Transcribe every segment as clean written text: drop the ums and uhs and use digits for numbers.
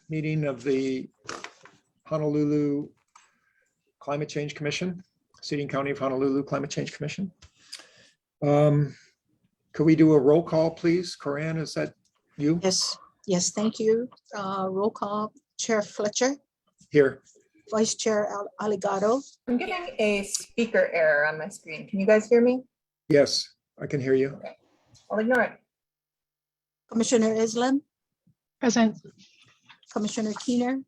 meeting of the Honolulu Climate Change Commission, Seating County of Honolulu Climate Change Commission. Could we do a roll call, please? Corinne, is that you? Yes, thank you. Roll call, Chair Fletcher, Here. Vice Chair Aligato. I'm getting a speaker error on my screen. Can you guys hear me? Yes, I can hear you. Okay. I'll ignore it. Commissioner Islam, Present. Commissioner Keener.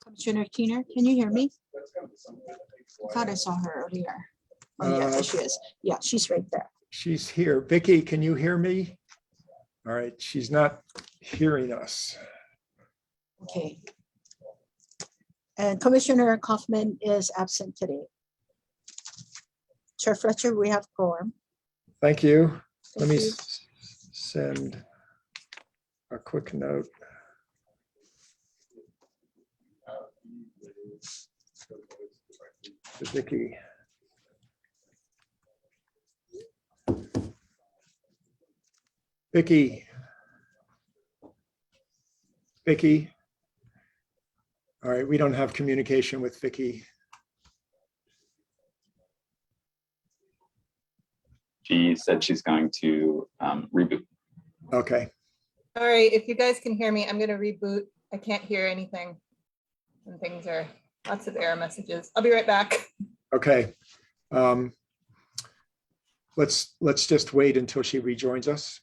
Commissioner Keener, can you hear me? I thought I saw her earlier. Oh yeah, there she is. Yeah, she's right there. She's here. Vicky, can you hear me? All right, she's not hearing us. Okay. And Commissioner Kaufman is absent today. Chair Fletcher, we have quorum. Thank you. Let me Thank you. send a quick note. To Vicky. Vicky. All right, we don't have communication with Vicky. She said she's going to reboot. Okay, All right, if you guys can hear me, I'm gonna reboot. I can't hear anything. And things are lots of error messages. I'll be right back. okay. Let's just wait until she rejoins us.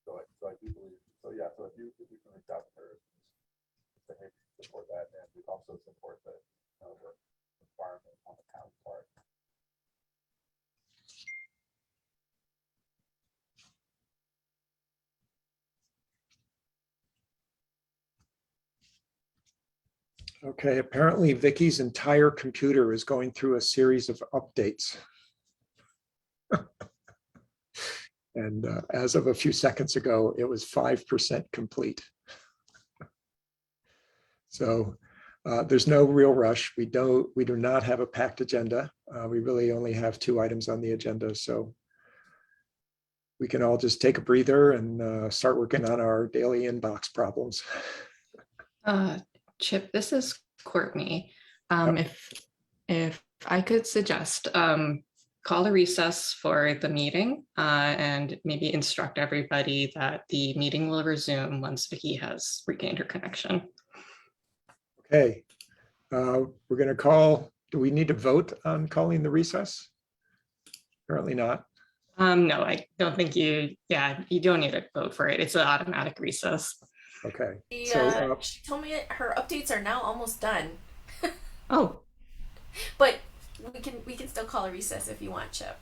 So I do believe, so yeah, so if you can reach out to her, to maybe support that, and we also support the, the requirement on the town part. Okay, apparently Vicky's entire computer is going through a series of updates. And as of a few seconds ago, it was 5% complete. So there's no real rush. We do not have a packed agenda. We really only have 2 items on the agenda. So we can all just take a breather and start working on our daily inbox problems. Chip, this is Courtney. Yep. If I could suggest, call a recess for the meeting and maybe instruct everybody that the meeting will resume once Vicky has regained her connection. Okay, we're going to call. Do we need to vote on calling the recess? Apparently not. No, I don't think you don't need to vote for it. It's an automatic recess. Okay. She told me her updates are now almost done. Oh, But we can still call a recess if you want, Chip.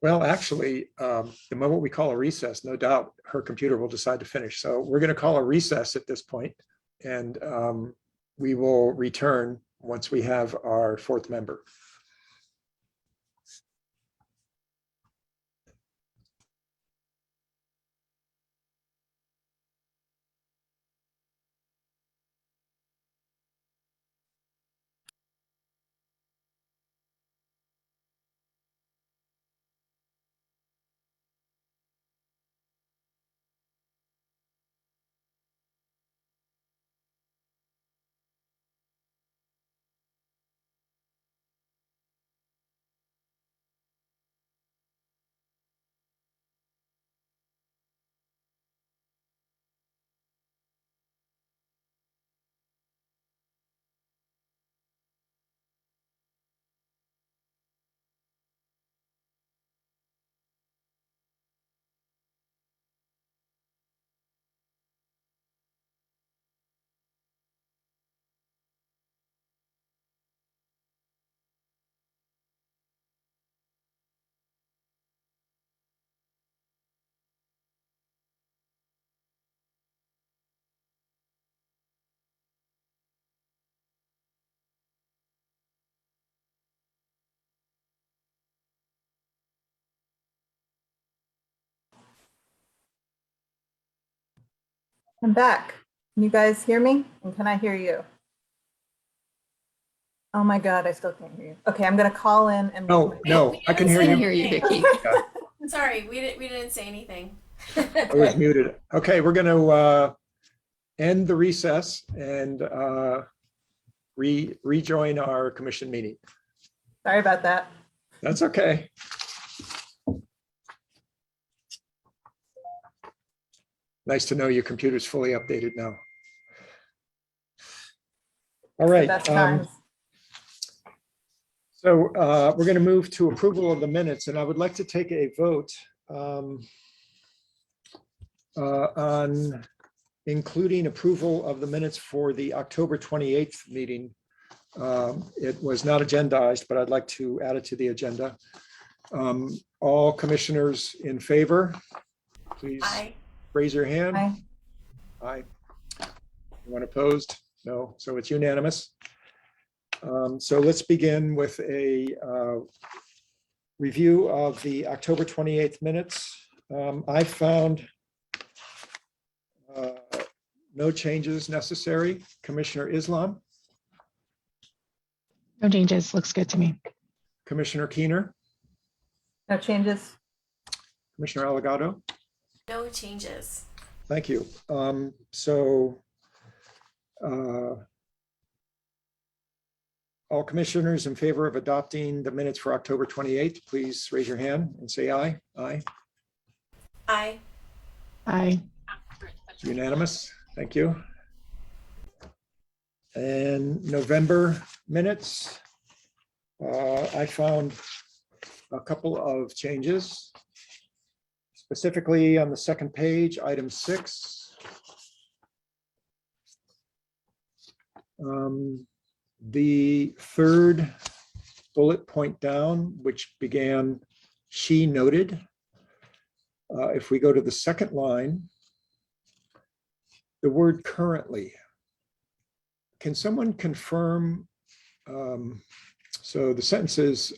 Well, actually, the moment we call a recess, no doubt her computer will decide to finish. So we're going to call a recess at this point, and we will return once we have our fourth member. I'm back. Can you guys hear me? And can I hear you? Oh my God, I still can't hear you. Okay, I'm gonna call in and. No, no, I can hear I can you. hear you, Vicky. Sorry, we didn't say anything. I was muted. Okay, we're going to end the recess and rejoin our commission meeting. Sorry about that. That's okay. Nice to know your computer's fully updated now. All The right. best times. So we're going to move to approval of the minutes, and I would like to take a vote on including approval of the minutes for the October 28th meeting. It was not agendized, but I'd like to add it to the agenda. All commissioners in favor, please Aye. raise your hand. Aye. Aye. Anyone opposed? No, so it's unanimous. So let's begin with a review of the October 28th minutes. I found no changes necessary. Commissioner Islam, No changes. Looks good to me. Commissioner Keener, No changes. Commissioner Allegado. No changes. Thank you. All commissioners in favor of adopting the minutes for October 28th, please raise your hand and say aye. Aye. Aye. Aye. Unanimous. Thank you. And November minutes, I found a couple of changes. Specifically on the second page, item 6. The third bullet point down, which began, she noted. If we go to the second line, the word currently. Can someone confirm? So the sentence is,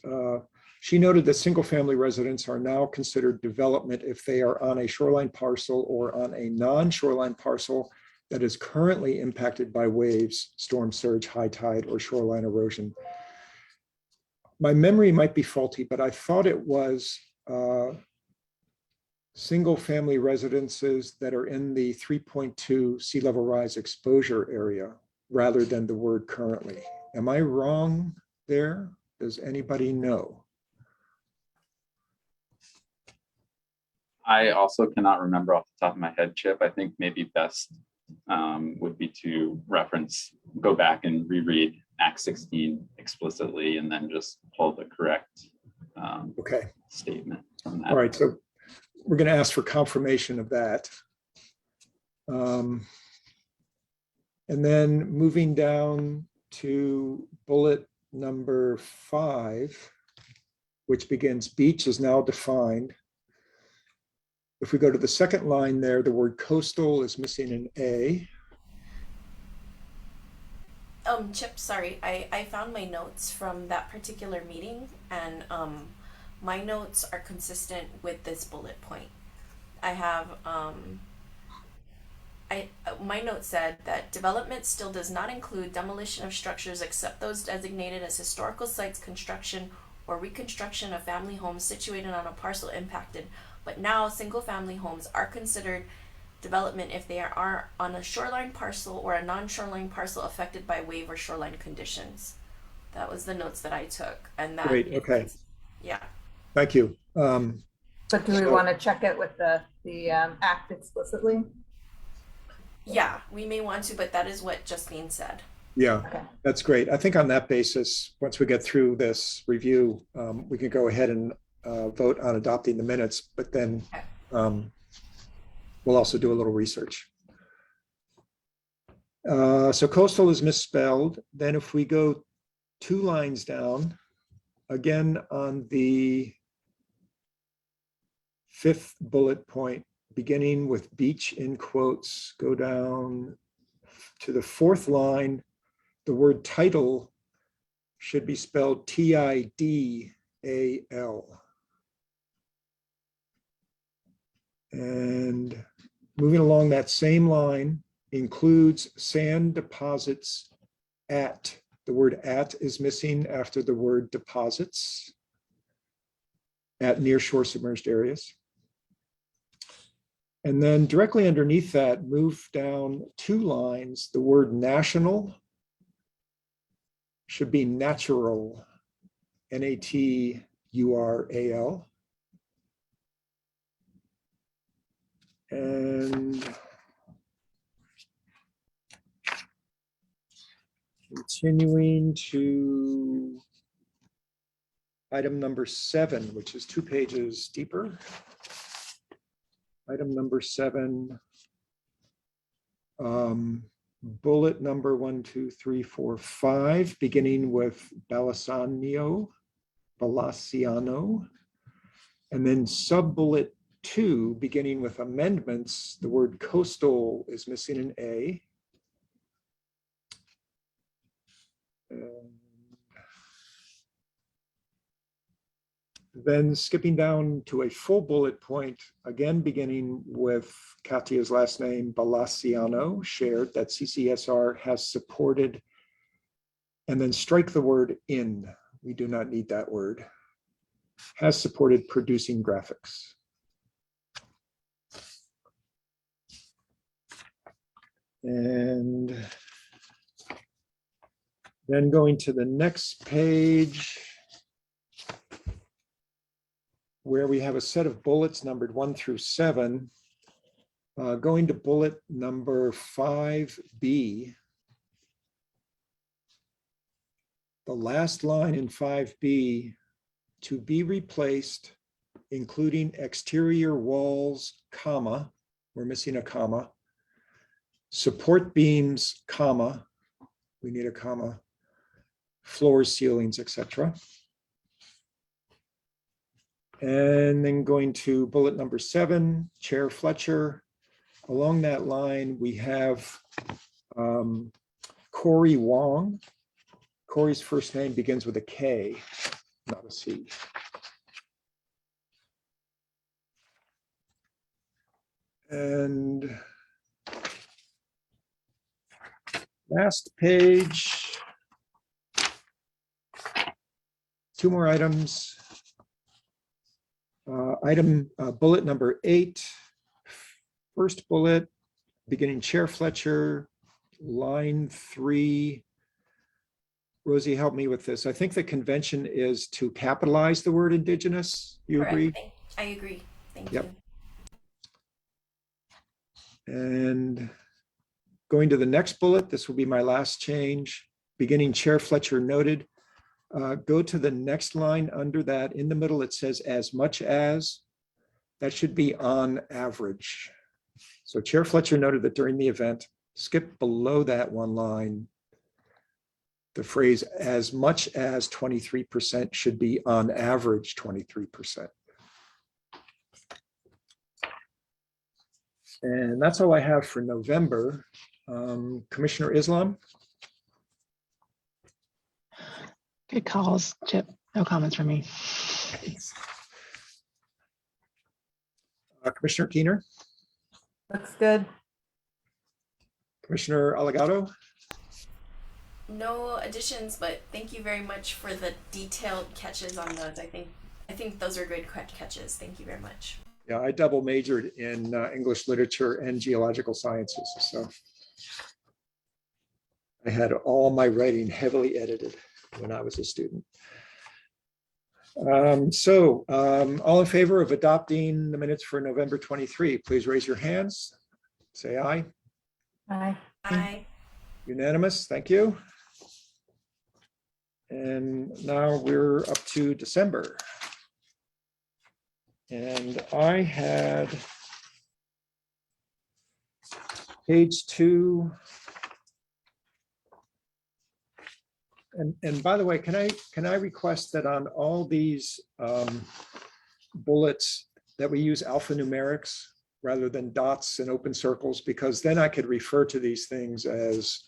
she noted that single-family residents are now considered development if they are on a shoreline parcel or on a non-shoreline parcel that is currently impacted by waves, storm surge, high tide, or shoreline erosion. My memory might be faulty, but I thought it was single-family residences that are in the 3.2 sea level rise exposure area rather than the word currently. Am I wrong there? Does anybody know? I also cannot remember off the top of my head, Chip. I think maybe best would be to go back and reread Act 16 explicitly and then just pull the correct Okay. statement from that. All right, so we're going to ask for confirmation of that. And then moving down to bullet number 5, which begins beach is now defined. If we go to the second line there, the word coastal is missing an A. Chip, sorry, I found my notes from that particular meeting, and my notes are consistent with this bullet point. I have my note said that development still does not include demolition of structures except those designated as historical sites, construction or reconstruction of family homes situated on a parcel impacted. But now single family homes are considered development if they are on a shoreline parcel or a non-shoreline parcel affected by wave or shoreline conditions. That was the notes that I took, and that Great, okay. Yeah. Thank you. But do we So- want to check it with the act explicitly? Yeah, we may want to, but that is what Justine said. Yeah, Okay. that's great. I think on that basis, once we get through this review, we can go ahead and vote on adopting the minutes, but then we'll also do a little research. So coastal is misspelled. Then if we go 2 lines down, again on the 5th bullet point, beginning with beach in quotes, go down to the 4th line, the word title should be spelled Tidal. And moving along that same line includes sand deposits at. The word at is missing after the word deposits at nearshore submerged areas. And then directly underneath that, move down 2 lines, the word national should be natural, Natural. And continuing to item number 7, which is 2 pages deeper. Item number 7, bullet number 1, 2, 3, 4, 5, beginning with Balaciano, and then sub-bullet 2, beginning with amendments, the word coastal is missing an A. Then skipping down to a full bullet point, again beginning with Katya's last name, Balaciano, shared that CCSR has supported, and then strike the word in. We do not need that word. Has supported producing graphics. And then going to the next page, where we have a set of bullets numbered 1 through 7, going to bullet number 5B. The last line in 5B, to be replaced, including exterior walls, comma, we're missing a comma, support beams, comma, we need a comma, floors, ceilings, etc. And then going to bullet number 7, Chair Fletcher. Along that line, we have Corey Wong. Corey's first name begins with a K, not a C. And last page, 2 more items. Bullet number 8, first bullet, beginning Chair Fletcher, line 3. Rosie, help me with this. I think the convention is to capitalize the word indigenous. You Correct. agree? I agree. Thank Yep. you. And going to the next bullet, this will be my last change. Beginning Chair Fletcher noted. Go to the next line under that. In the middle, it says as much as. That should be on average. So Chair Fletcher noted that during the event, skip below that 1 line. the phrase as much as 23% should be on average 23%. And that's all I have for November. Commissioner Islam? Good calls, Chip. No comments from me. Commissioner Keener? Looks good. Commissioner Allegado? No additions, but thank you very much for the detailed catches on those. I think those are good catches. Thank you very much. Yeah, I double majored in English literature and geological sciences, so I had all my writing heavily edited when I was a student. All in favor of adopting the minutes for November 23, please raise your hands. Say aye. Aye. Aye. Unanimous, thank you. And now we're up to December. And I had page 2. And by the way, can I request that on all these bullets that we use alphanumerics rather than dots and open circles, because then I could refer to these things as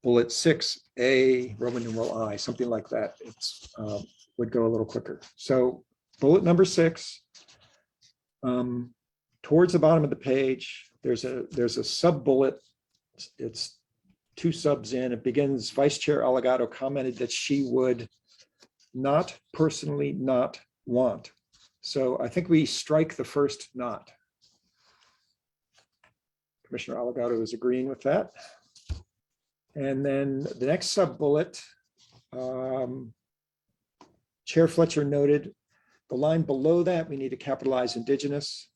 bullet 6A, Roman numeral I, something like that. It's would go a little quicker. So bullet number 6, towards the bottom of the page, there's a sub bullet. It's 2 subs in. It begins, Vice Chair Allegado commented that she would not personally not want. So I think we strike the first not. Commissioner Allegado is agreeing with that. And then the next sub bullet, Chair Fletcher noted the line below that, we need to capitalize Indigenous.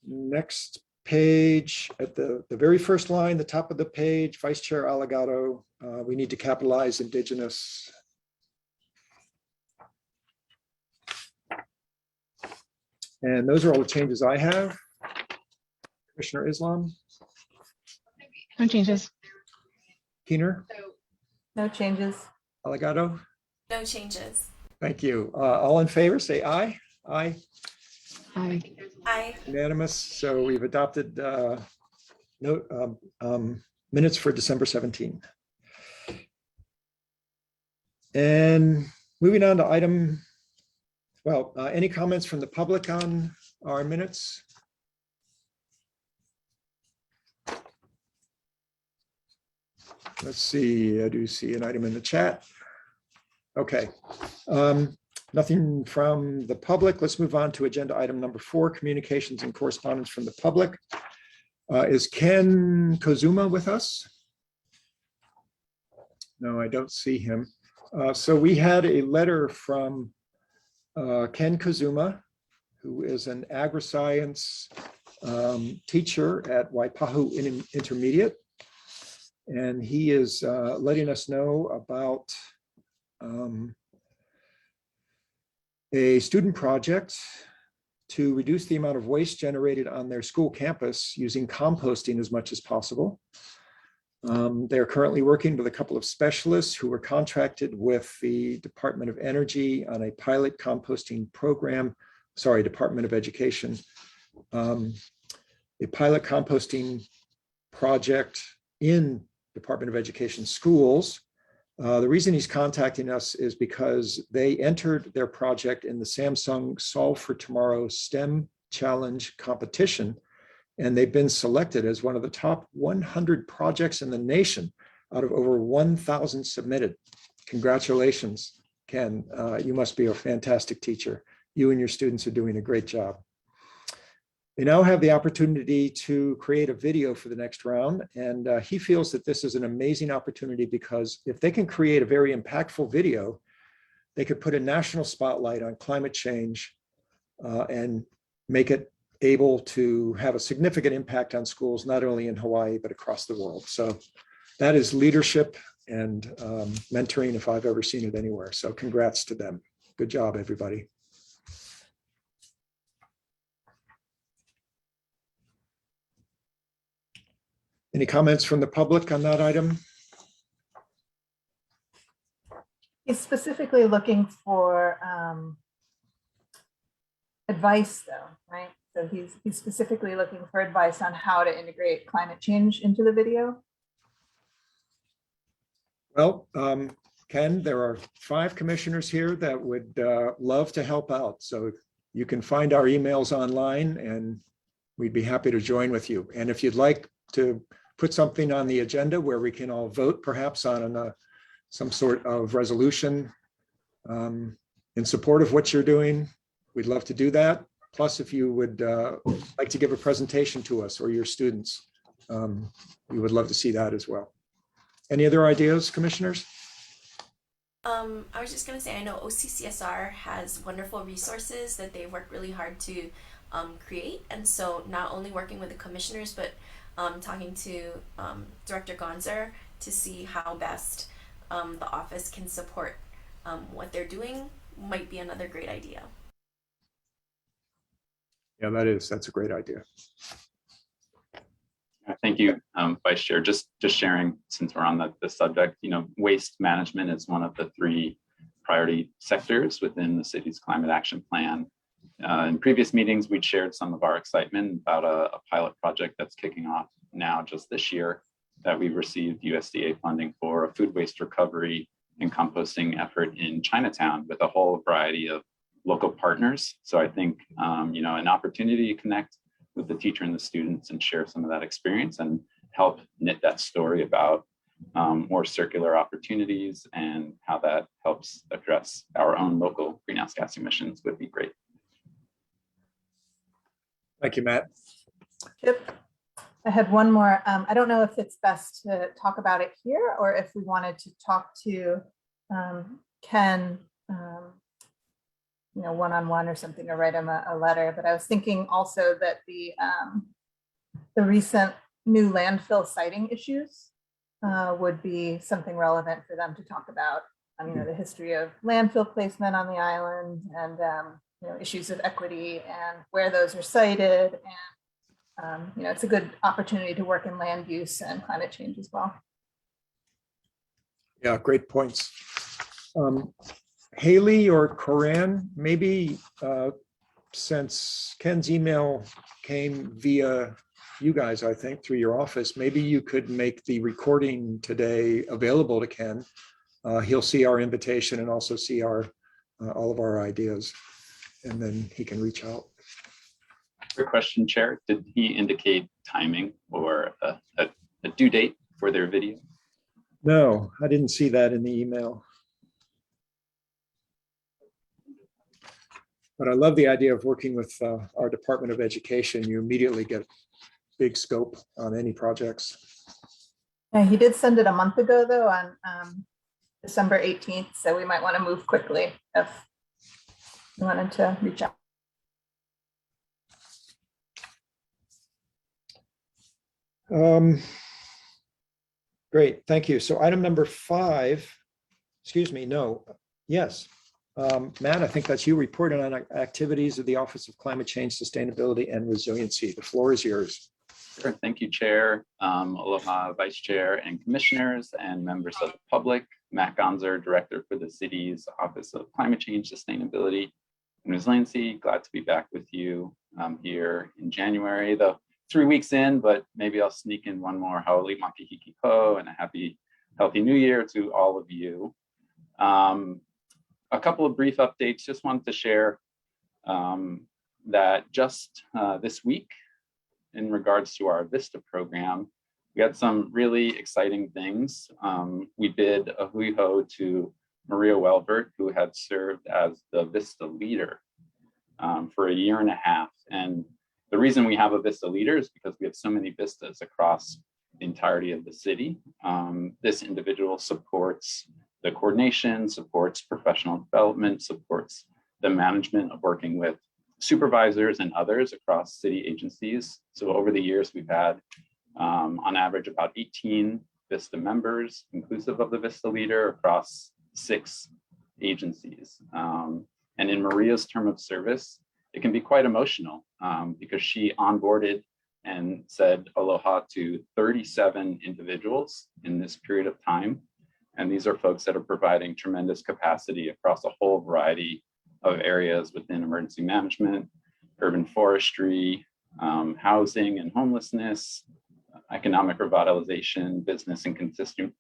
Next page, at the very first line, the top of the page, Vice Chair Allegado, we need to capitalize Indigenous. And those are all the changes I have. Commissioner Islam? No changes. Keener? No changes. Allegado? No changes. Thank you. All in favor, say aye. Aye. Aye. Aye. Unanimous. So we've adopted minutes for December 17. And moving on to item, any comments from the public on our minutes? Let's see, I do see an item in the chat. Okay. Nothing from the public. Let's move on to agenda item number 4, communications and correspondence from the public. Is Ken Kozuma with us? No, I don't see him. So we had a letter from Ken Kozuma, who is an agri-science teacher at Waipahu Intermediate. And he is letting us know about a student project to reduce the amount of waste generated on their school campus using composting as much as possible. They're currently working with a couple of specialists who were contracted with the Department of Energy on a pilot composting program, Department of Education, a pilot composting project in Department of Education schools. The reason he's contacting us is because they entered their project in the Samsung Solve for Tomorrow STEM Challenge competition, and they've been selected as one of the top 100 projects in the nation out of over 1,000 submitted. Congratulations, Ken. You must be a fantastic teacher. You and your students are doing a great job. They now have the opportunity to create a video for the next round, and he feels that this is an amazing opportunity because if they can create a very impactful video, they could put a national spotlight on climate change and make it able to have a significant impact on schools, not only in Hawaii, but across the world. So that is leadership and mentoring if I've ever seen it anywhere. So congrats to them. Good job, everybody. Any comments from the public on that item? He's specifically looking for advice though, right? So he's specifically looking for advice on how to integrate climate change into the video. Well, Ken, there are 5 commissioners here that would love to help out. So you can find our emails online and we'd be happy to join with you. And if you'd like to put something on the agenda where we can all vote perhaps on some sort of resolution in support of what you're doing, we'd love to do that. Plus, if you would like to give a presentation to us or your students, we would love to see that as well. Any other ideas, commissioners? I was just gonna say, I know OCCSR has wonderful resources that they work really hard to create, and so not only working with the commissioners, but talking to Director Gonzer to see how best the office can support what they're doing might be another great idea. Yeah, that's a great idea. Thank you, Vice Chair. Just sharing, since we're on the subject, waste management is one of the 3 priority sectors within the city's climate action plan. In previous meetings, we'd shared some of our excitement about a pilot project that's kicking off now just this year that we received USDA funding for, a food waste recovery and composting effort in Chinatown with a whole variety of local partners. So I think, an opportunity to connect with the teacher and the students and share some of that experience and help knit that story about more circular opportunities and how that helps address our own local greenhouse gas emissions would be great. Thank you, Matt. Chip, I had one more. I don't know if it's best to talk about it here or if we wanted to talk to Ken, one-on-one or something, or write him a letter. But I was thinking also that the recent new landfill siting issues would be something relevant for them to talk about. The history of landfill placement on the island and issues of equity and where those are cited. And it's a good opportunity to work in land use and climate change as well. Yeah, great points. Haley or Corinne, maybe since Ken's email came via you guys, I think, through your office, maybe you could make the recording today available to Ken. He'll see our invitation and also see all of our ideas, and then he can reach out. Good question, Chair. Did he indicate timing or a due date for their video? No, I didn't see that in the email. But I love the idea of working with our Department of Education. You immediately get big scope on any projects. Yeah, he did send it a month ago, though, on December 18th. So we might want to move quickly if you wanted to reach out. Great, thank you. So item number 5, excuse me, no, yes. Matt, I think that's you reporting on activities of the Office of Climate Change, Sustainability and Resiliency. The floor is yours. Sure. Thank you, Chair. Aloha, Vice Chair and Commissioners and members of the public. Matt Gonzer, Director for the city's Office of Climate Change, Sustainability and Resiliency. Glad to be back with you here in January, though 3 weeks in, but maybe I'll sneak in one more haole makahiki po and a happy, healthy new year to all of you. A couple of brief updates. Just wanted to share that just this week, in regards to our VISTA program, we had some really exciting things. We bid a hui ho to Maria Welvert, who had served as the VISTA leader for 1.5 years. And the reason we have a VISTA leader is because we have so many VISTAs across the entirety of the city. This individual supports the coordination, supports professional development, supports the management of working with supervisors and others across city agencies. So over the years, we've had on average about 18 VISTA members, inclusive of the VISTA leader, across 6 agencies. And in Maria's term of service, it can be quite emotional because she onboarded and said aloha to 37 individuals in this period of time. And these are folks that are providing tremendous capacity across a whole variety of areas within emergency management, urban forestry, housing and homelessness, economic revitalization, business and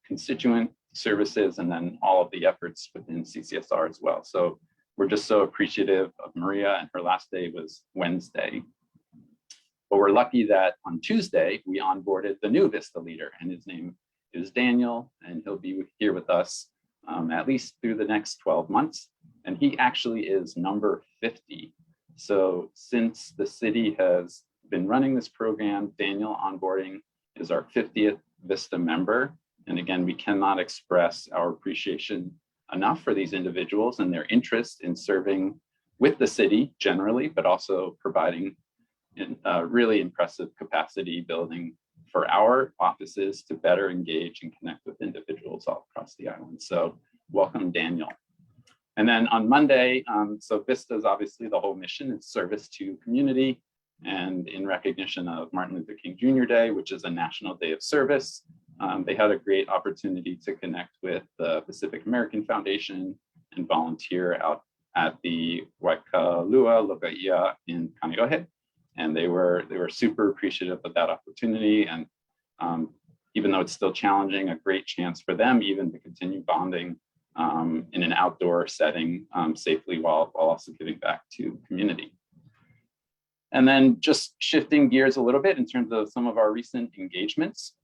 constituent services, and then all of the efforts within CCSR as well. So we're just so appreciative of Maria, and her last day was Wednesday. But we're lucky that on Tuesday, we onboarded the new Vista leader, and his name is Daniel, and he'll be here with us at least through the next 12 months. And he actually is number 50. So since the city has been running this program, Daniel onboarding is our 50th Vista member. And again, we cannot express our appreciation enough for these individuals and their interest in serving with the city generally, but also providing really impressive capacity building for our offices to better engage and connect with individuals all across the island. So welcome, Daniel. And then on Monday, so Vista is obviously the whole mission is service to community. And in recognition of Martin Luther King Jr. Day, which is a national day of service, they had a great opportunity to connect with the Pacific American Foundation and volunteer out at the Waikalua Lokaia in Kaneohe. And they were super appreciative of that opportunity. And even though it's still challenging, a great chance for them even to continue bonding in an outdoor setting safely while also giving back to community. And then just shifting gears a little bit in terms of some of our recent engagements.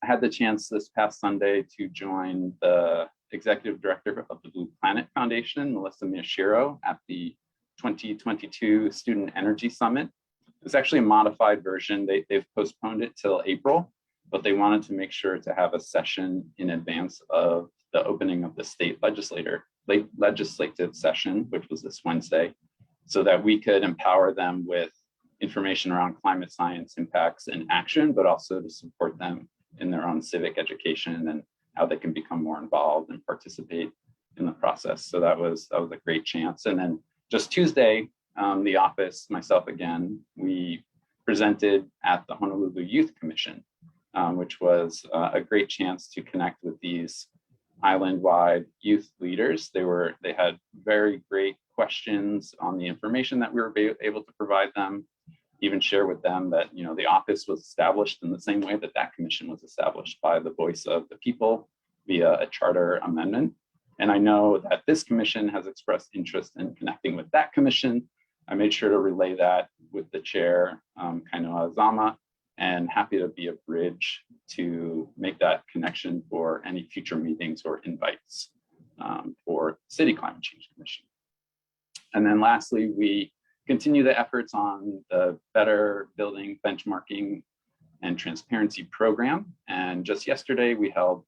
I had the chance this past Sunday to join the executive director of the Blue Planet Foundation, Melissa Miyashiro, at the 2022 Student Energy Summit. It's actually a modified version. They've postponed it till April, but they wanted to make sure to have a session in advance of the opening of the state legislative session, which was this Wednesday, so that we could empower them with information around climate science impacts and action, but also to support them in their own civic education and how they can become more involved and participate in the process. So that was a great chance. And then just Tuesday, the office, myself again, we presented at the Honolulu Youth Commission, which was a great chance to connect with these island-wide youth leaders. They had very great questions on the information that we were able to provide them, even share with them that, you know, the office was established in the same way that that commission was established, by the voice of the people via a charter amendment. And I know that this commission has expressed interest in connecting with that commission. I made sure to relay that with the chair, Kainoa Azama, and happy to be a bridge to make that connection for any future meetings or invites for City Climate Change Commission. And then lastly, we continue the efforts on the Better Building Benchmarking and Transparency Program. And just yesterday, we held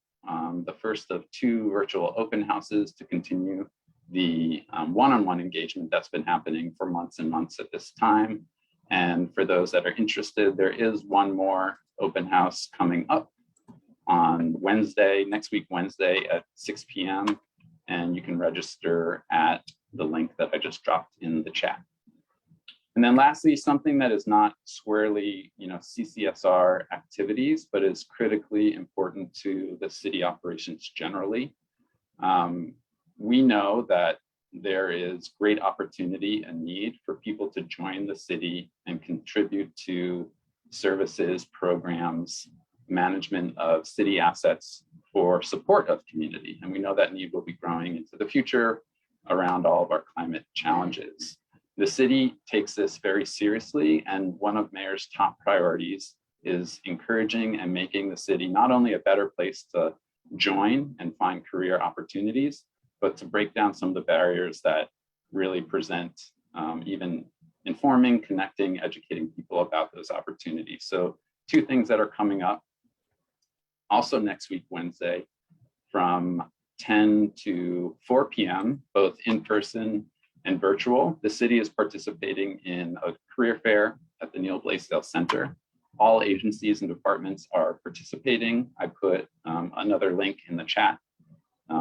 the first of 2 virtual open houses to continue the one-on-one engagement that's been happening for months and months at this time. And for those that are interested, there is one more open house coming up on Wednesday, next week, Wednesday at 6 p.m. And you can register at the link that I just dropped in the chat. And then lastly, something that is not squarely, CCSR activities, but is critically important to the city operations generally. We know that there is great opportunity and need for people to join the city and contribute to services, programs, management of city assets for support of community. And we know that need will be growing into the future around all of our climate challenges. The city takes this very seriously, and one of Mayor's top priorities is encouraging and making the city not only a better place to join and find career opportunities, but to break down some of the barriers that really present even informing, connecting, educating people about those opportunities. So 2 things that are coming up also next week, Wednesday, from 10 to 4 p.m., both in person and virtual. The city is participating in a career fair at the Neil Blaisdell Center. All agencies and departments are participating. I put another link in the chat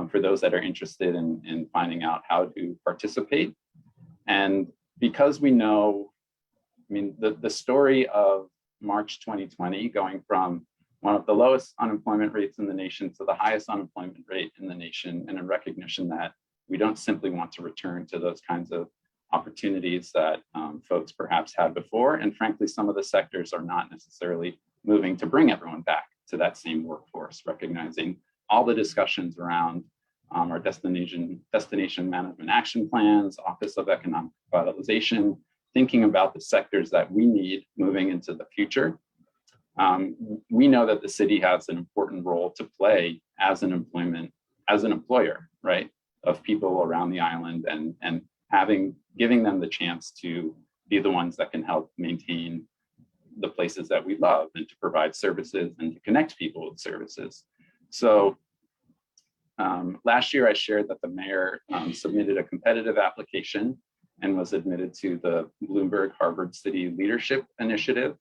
for those that are interested in finding out how to participate. And because we know, the story of March 2020, going from one of the lowest unemployment rates in the nation to the highest unemployment rate in the nation, and a recognition that we don't simply want to return to those kinds of opportunities that folks perhaps had before. And frankly, some of the sectors are not necessarily moving to bring everyone back to that same workforce, recognizing all the discussions around our destination management action plans, Office of Economic Revitalization, thinking about the sectors that we need moving into the future. We know that the city has an important role to play as an employer, right, of people around the island, and giving them the chance to be the ones that can help maintain the places that we love, and to provide services and to connect people with services. So last year I shared that the mayor submitted a competitive application and was admitted to the Bloomberg Harvard City Leadership Initiative.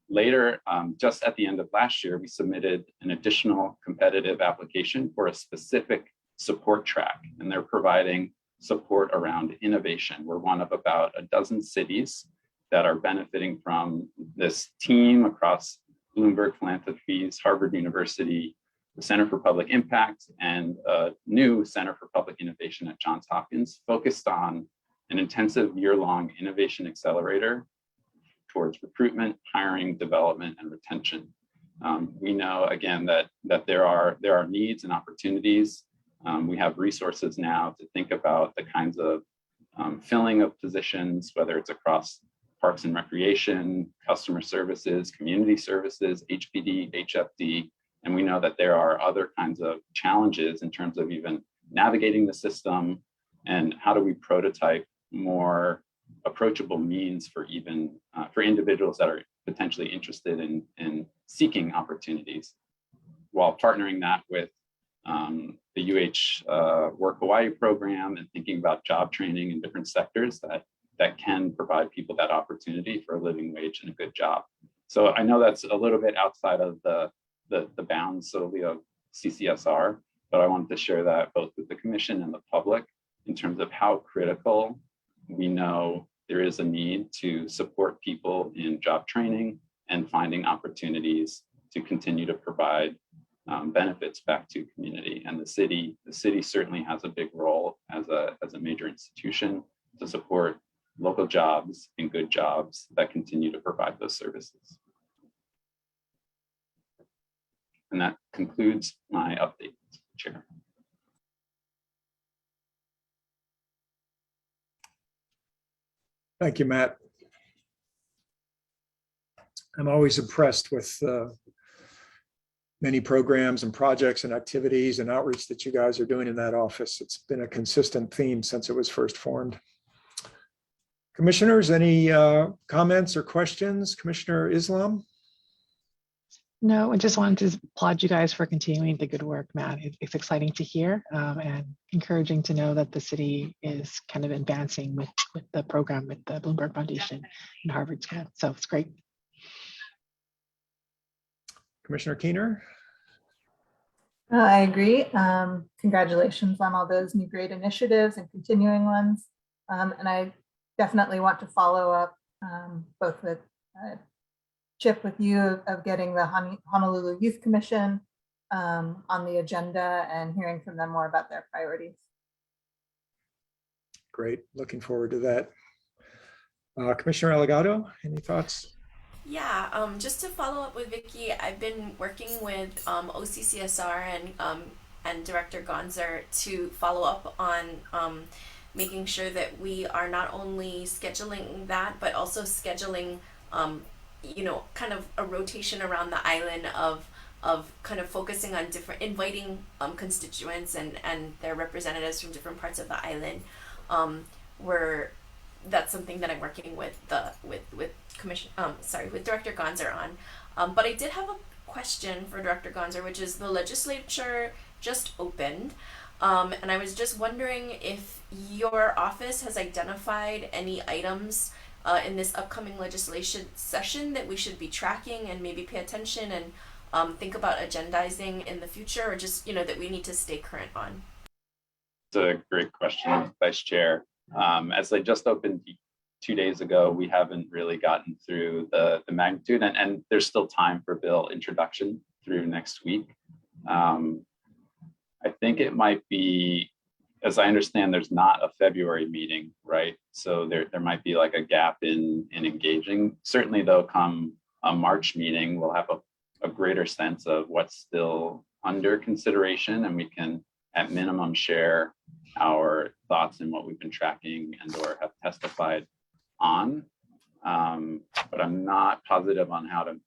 Later, just at the end of last year, we submitted an additional competitive application for a specific support track, and they're providing support around innovation. We're one of about a dozen cities that are benefiting from this team across Bloomberg Philanthropies, Harvard University, the Center for Public Impact, and a new Center for Public Innovation at Johns Hopkins, focused on an intensive year-long innovation accelerator towards recruitment, hiring, development, and retention. We know, again, that there are needs and opportunities. We have resources now to think about the kinds of filling of positions, whether it's across Parks and Recreation, customer services, community services, HPD, HFD, and we know that there are other kinds of challenges in terms of even navigating the system, and how do we prototype more approachable means for even for individuals that are potentially interested in seeking opportunities, while partnering that with the Work Hawaii program, and thinking about job training in different sectors that can provide people that opportunity for a living wage and a good job. So I know that's a little bit outside of the bounds solely of CCSR, but I wanted to share that both with the commission and the public in terms of how critical we know there is a need to support people in job training and finding opportunities to continue to provide benefits back to community. And the city certainly has a big role as a major institution to support local jobs and good jobs that continue to provide those services. And that concludes my update, Chair. Thank you, Matt. I'm always impressed with many programs and projects and activities and outreach that you guys are doing in that office. It's been a consistent theme since it was first formed. Commissioners, any comments or questions? Commissioner Islam? No, I just wanted to applaud you guys for continuing the good work, Matt. It's exciting to hear and encouraging to know that the city is kind of advancing with the program with the Bloomberg Foundation and Harvard School. So it's great. Commissioner Keener? I agree. Congratulations on all those new great initiatives and continuing ones. And I definitely want to follow up both with Chip, with you of getting the Honolulu Youth Commission on the agenda and hearing from them more about their priorities. Great, looking forward to that. Commissioner Allegado, any thoughts? Yeah, just to follow up with Vicky, I've been working with OCCSR and Director Gonzer to follow up on making sure that we are not only scheduling that, but also scheduling kind of a rotation around the island of kind of focusing on inviting constituents and their representatives from different parts of the island. That's something that I'm working with with Director Gonzer on. But I did have a question for Director Gonzer, which is the legislature just opened. And I was just wondering if your office has identified any items in this upcoming legislation session that we should be tracking and maybe pay attention and think about agendizing in the future, or just, that we need to stay current on? It's a great question, Vice Chair. As I just opened 2 days ago, we haven't really gotten through the magnitude, and there's still time for bill introduction through next week. I think it might be, as I understand, there's not a February meeting, right? So there might be like a gap in engaging. Certainly though, come a March meeting, we'll have a greater sense of what's still under consideration, and we can at minimum share our thoughts and what we've been tracking and or have testified on. But I'm not positive on how to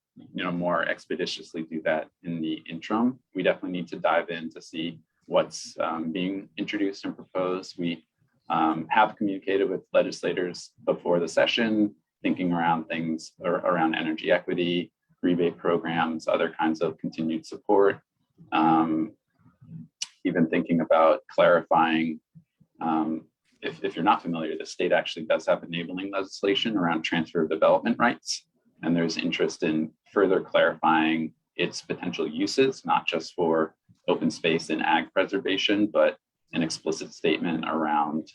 more expeditiously do that in the interim. We definitely need to dive in to see what's being introduced and proposed. We have communicated with legislators before the session, thinking around things around energy equity, rebate programs, other kinds of continued support. Even thinking about clarifying, if you're not familiar, the state actually does have enabling legislation around transfer of development rights. And there's interest in further clarifying its potential uses, not just for open space and ag preservation, but an explicit statement around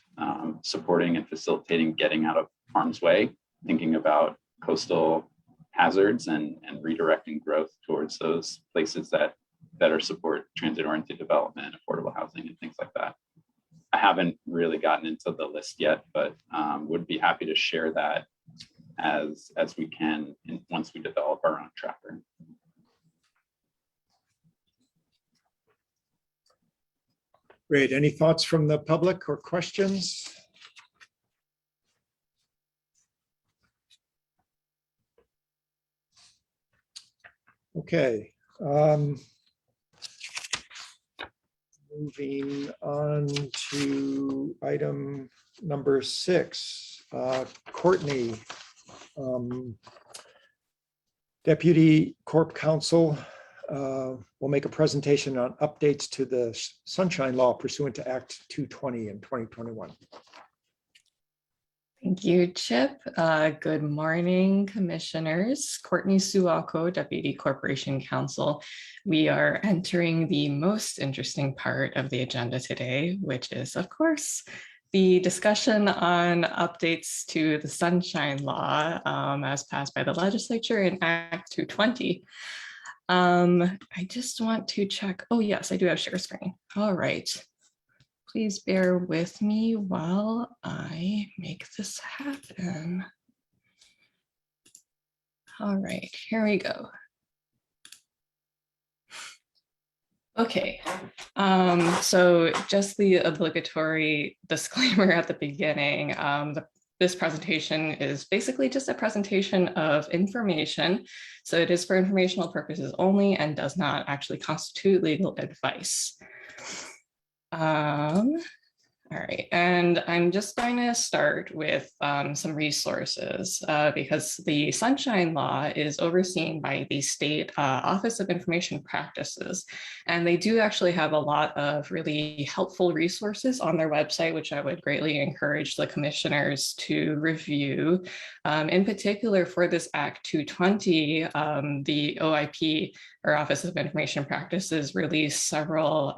supporting and facilitating getting out of harm's way, thinking about coastal hazards and redirecting growth towards those places that better support transit-oriented development, affordable housing, and things like that. I haven't really gotten into the list yet, but would be happy to share that as we can once we develop our own tracker. Great. Any thoughts from the public or questions? Okay. Moving on to item number 6. Courtney, Deputy Corp Counsel, will make a presentation on updates to the Sunshine Law pursuant to Act 220 in 2021. Thank you, Chip. Good morning, commissioners. Courtney Suwako, Deputy Corporation Counsel. We are entering the most interesting part of the agenda today, which is, of course, the discussion on updates to the Sunshine Law as passed by the legislature in Act 220. I just want to check. Oh, yes, I do have share screen. All right. Please bear with me while I make this happen. All right, here we go. Okay, so just the obligatory disclaimer at the beginning. This presentation is basically just a presentation of information. So it is for informational purposes only and does not actually constitute legal advice. All right, and I'm just going to start with some resources because the Sunshine Law is overseen by the State Office of Information Practices, and they do actually have a lot of really helpful resources on their website, which I would greatly encourage the commissioners to review. In particular, for this Act 220, the OIP, or Office of Information Practices, released several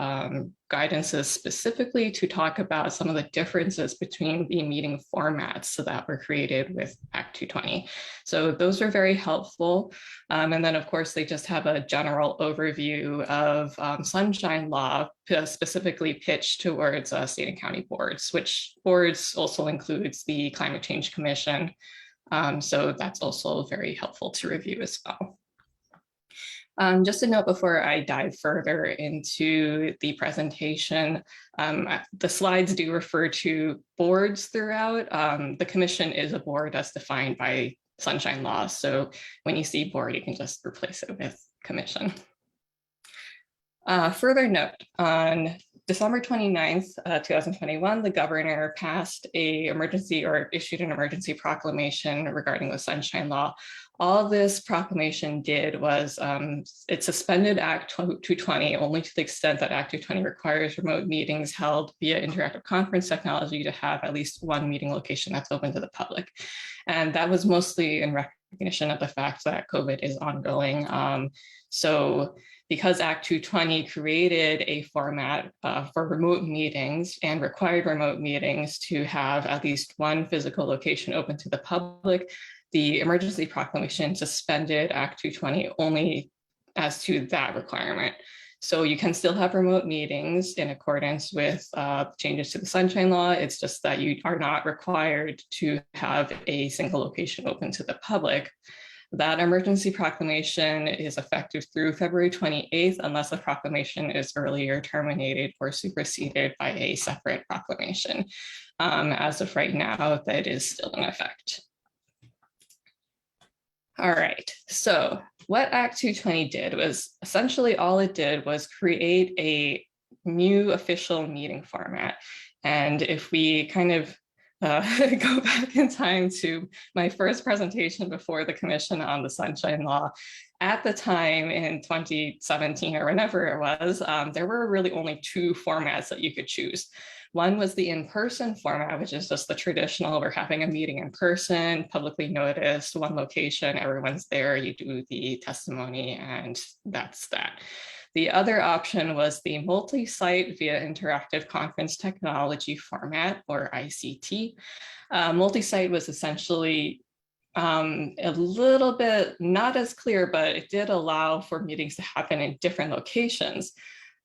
guidances specifically to talk about some of the differences between the meeting formats that were created with Act 220. So those are very helpful. And then of course, they just have a general overview of Sunshine Law, specifically pitched towards state and county boards, which boards also includes the Climate Change Commission. So that's also very helpful to review as well. Just a note before I dive further into the presentation, the slides do refer to boards throughout. The commission is a board that's defined by Sunshine Law. So when you see board, you can just replace it with commission. Further note, on December 29th, 2021, the governor passed issued an emergency proclamation regarding the Sunshine Law. All this proclamation did was it suspended Act 220 only to the extent that Act 220 requires remote meetings held via interactive conference technology to have at least one meeting location that's open to the public. And that was mostly in recognition of the fact that COVID is ongoing. So because Act 220 created a format for remote meetings and required remote meetings to have at least one physical location open to the public, the emergency proclamation suspended Act 220 only as to that requirement. So you can still have remote meetings in accordance with changes to the Sunshine Law. It's just that you are not required to have a single location open to the public. That emergency proclamation is effective through February 28th, unless the proclamation is earlier terminated or superseded by a separate proclamation. As of right now, that is still in effect. All right, so what Act 220 did was essentially all it did was create a new official meeting format. And if we kind of go back in time to my first presentation before the Commission on the Sunshine Law, at the time in 2017 or whenever it was, there were really only two formats that you could choose. One was the in-person format, which is just the traditional, we're having a meeting in person, publicly noticed, one location, everyone's there, you do the testimony, and that's that. The other option was the multi-site via interactive conference technology format, or ICT. Multi-site was essentially a little bit not as clear, but it did allow for meetings to happen in different locations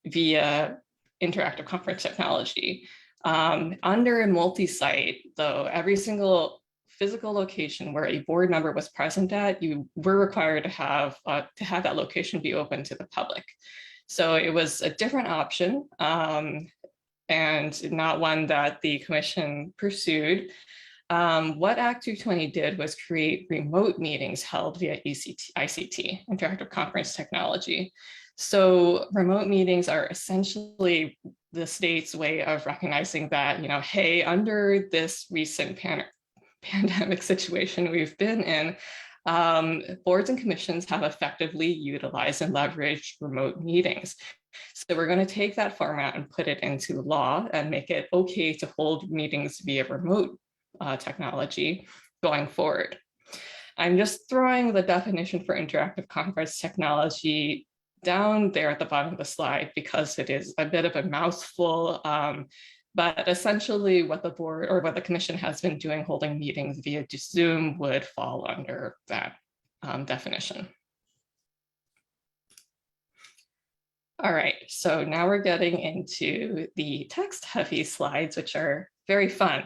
via interactive conference technology. Under a multi-site, though, every single physical location where a board member was present at, you were required to have that location be open to the public. So it was a different option and not one that the Commission pursued. What Act 220 did was create remote meetings held via ICT, interactive conference technology. So remote meetings are essentially the state's way of recognizing that, you know, hey, under this recent pandemic situation we've been in, boards and commissions have effectively utilized and leveraged remote meetings. So we're going to take that format and put it into law and make it okay to hold meetings via remote technology going forward. I'm just throwing the definition for interactive conference technology down there at the bottom of the slide because it is a bit of a mouthful, but essentially what the board or what the commission has been doing holding meetings via Zoom would fall under that definition. All right, so now we're getting into the text heavy slides, which are very fun.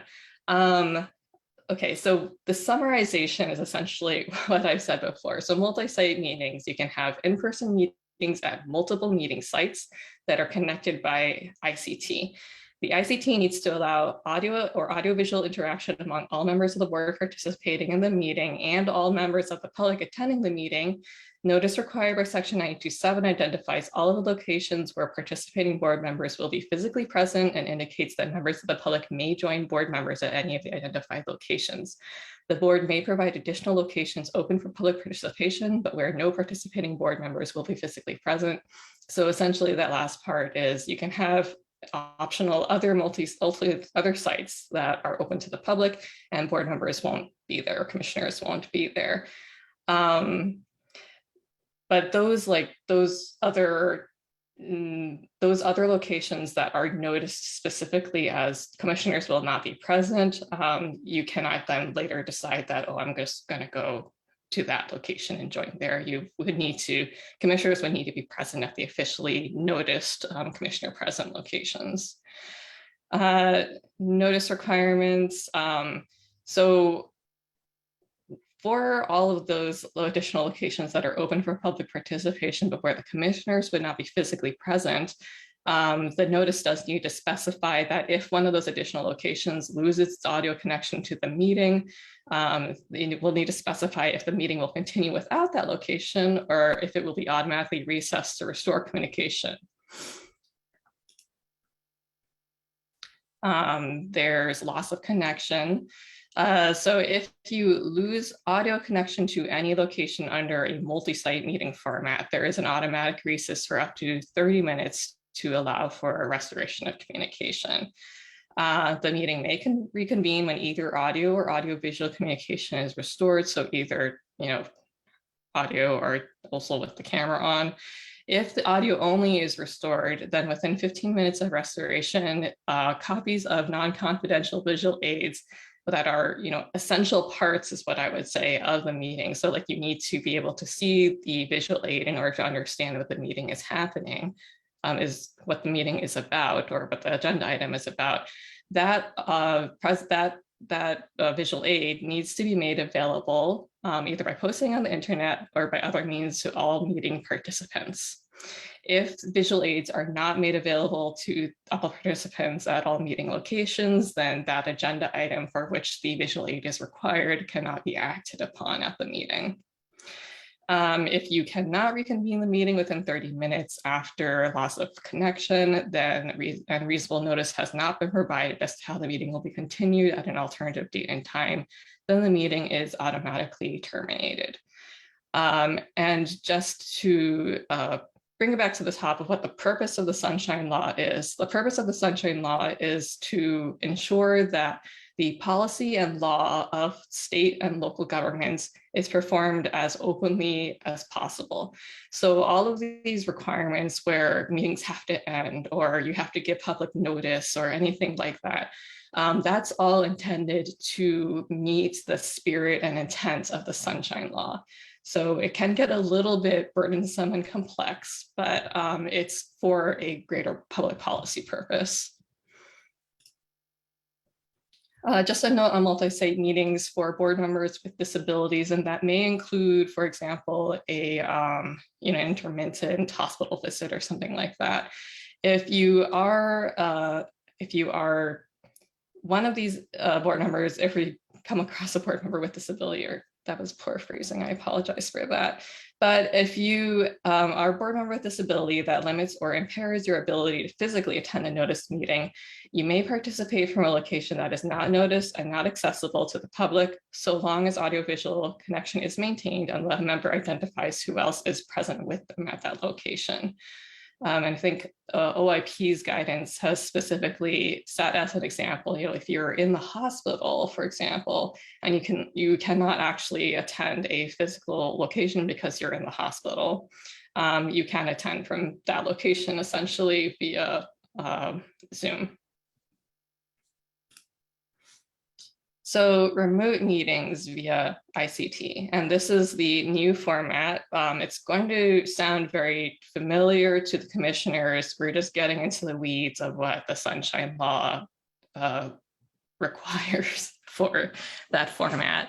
Okay, so the summarization is essentially what I've said before. So multi-site meetings, you can have in-person meetings at multiple meeting sites that are connected by ICT. The ICT needs to allow audio or audiovisual interaction among all members of the board participating in the meeting and all members of the public attending the meeting. Notice required by Section 927 identifies all of the locations where participating board members will be physically present and indicates that members of the public may join board members at any of the identified locations. The board may provide additional locations open for public participation, but where no participating board members will be physically present. So essentially that last part is you can have optional other sites that are open to the public and board members won't be there, commissioners won't be there. But those other locations that are noticed specifically as commissioners will not be present, you cannot then later decide that, oh, I'm just going to go to that location and join there. Commissioners would need to be present at the officially noticed commissioner present locations. Notice requirements. So for all of those additional locations that are open for public participation, but where the commissioners would not be physically present, the notice does need to specify that if one of those additional locations loses its audio connection to the meeting, it will need to specify if the meeting will continue without that location or if it will be automatically recessed to restore communication. There's loss of connection. So if you lose audio connection to any location under a multi-site meeting format, there is an automatic recess for up to 30 minutes to allow for a restoration of communication. The meeting may reconvene when either audio or audiovisual communication is restored. So either, audio or also with the camera on. If the audio only is restored, then within 15 minutes of restoration, copies of non-confidential visual aids that are, essential parts is what I would say of the meeting. So like you need to be able to see the visual aid in order to understand what the meeting is happening, is what the meeting is about, or what the agenda item is about. That visual aid needs to be made available either by posting on the internet or by other means to all meeting participants. If visual aids are not made available to all participants at all meeting locations, then that agenda item for which the visual aid is required cannot be acted upon at the meeting. If you cannot reconvene the meeting within 30 minutes after loss of connection, then reasonable notice has not been provided as to how the meeting will be continued at an alternative date and time, then the meeting is automatically terminated. And just to bring it back to the top of what the purpose of the Sunshine Law is, the purpose of the Sunshine Law is to ensure that the policy and law of state and local governments is performed as openly as possible. So all of these requirements where meetings have to end or you have to give public notice or anything like that, that's all intended to meet the spirit and intent of the Sunshine Law. So it can get a little bit burdensome and complex, but it's for a greater public policy purpose. Just a note on multi-site meetings for board members with disabilities, and that may include, for example, a intermittent hospital visit or something like that. If you are one of these board members, if we come across a board member with disability, or that was poor phrasing, I apologize for that. But if you are a board member with disability that limits or impairs your ability to physically attend a noticed meeting, you may participate from a location that is not noticed and not accessible to the public, so long as audiovisual connection is maintained and the member identifies who else is present with them at that location. And I think OIP's guidance has specifically set as an example, if you're in the hospital, for example, and you cannot actually attend a physical location because you're in the hospital, you can attend from that location essentially via Zoom. So remote meetings via ICT, and this is the new format. It's going to sound very familiar to the commissioners. We're just getting into the weeds of what the Sunshine Law requires for that format.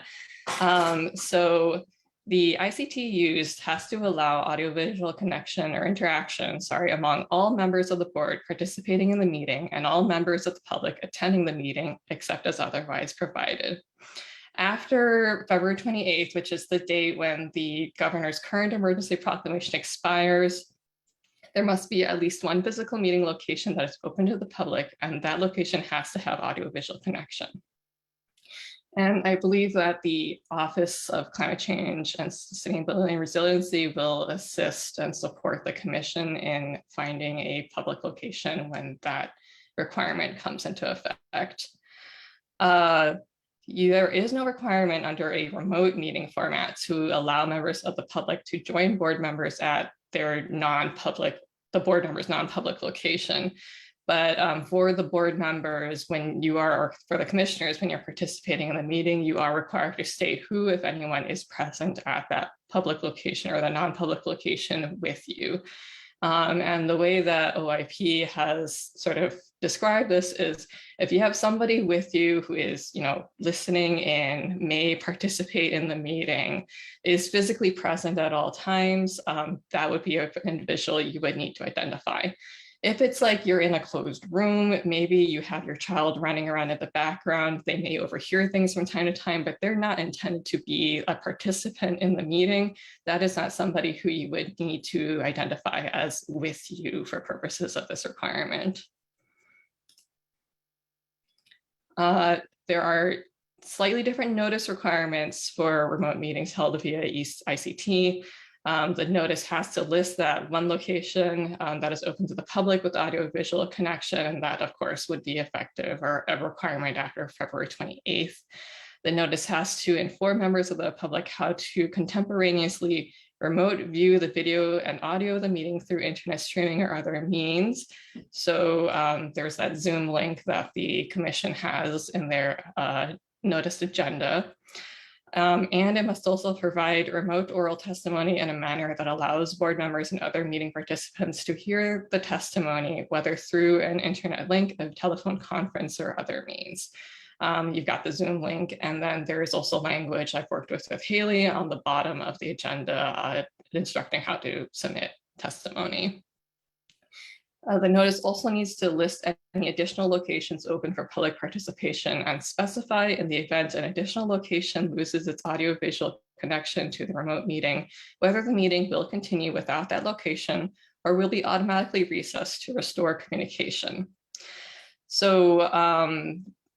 So the ICT used has to allow audiovisual connection or interaction, among all members of the board participating in the meeting and all members of the public attending the meeting, except as otherwise provided. After February 28th, which is the date when the governor's current emergency proclamation expires, there must be at least one physical meeting location that is open to the public, and that location has to have audiovisual connection. And I believe that the Office of Climate Change and Sustainability and Resiliency will assist and support the commission in finding a public location when that requirement comes into effect. There is no requirement under a remote meeting format to allow members of the public to join board members at their the board member's non-public location. But for the board members, or for the commissioners, when you're participating in the meeting, you are required to state who, if anyone, is present at that public location or the non-public location with you. And the way that OIP has sort of described this is if you have somebody with you who is, listening in, may participate in the meeting, is physically present at all times, that would be an individual you would need to identify. If it's like you're in a closed room, maybe you have your child running around in the background, they may overhear things from time to time, but they're not intended to be a participant in the meeting. That is not somebody who you would need to identify as with you for purposes of this requirement. There are slightly different notice requirements for remote meetings held via ICT. The notice has to list that one location that is open to the public with audio-visual connection, and that, of course, would be effective or a requirement after February 28th. The notice has to inform members of the public how to contemporaneously remote view the video and audio of the meeting through internet streaming or other means. So there's that Zoom link that the commission has in their notice agenda. And it must also provide remote oral testimony in a manner that allows board members and other meeting participants to hear the testimony, whether through an internet link, a telephone conference, or other means. You've got the Zoom link, and then there is also language I've worked with Haley on the bottom of the agenda instructing how to submit testimony. The notice also needs to list any additional locations open for public participation and specify, in the event an additional location loses its audio-visual connection to the remote meeting, whether the meeting will continue without that location or will be automatically recessed to restore communication. So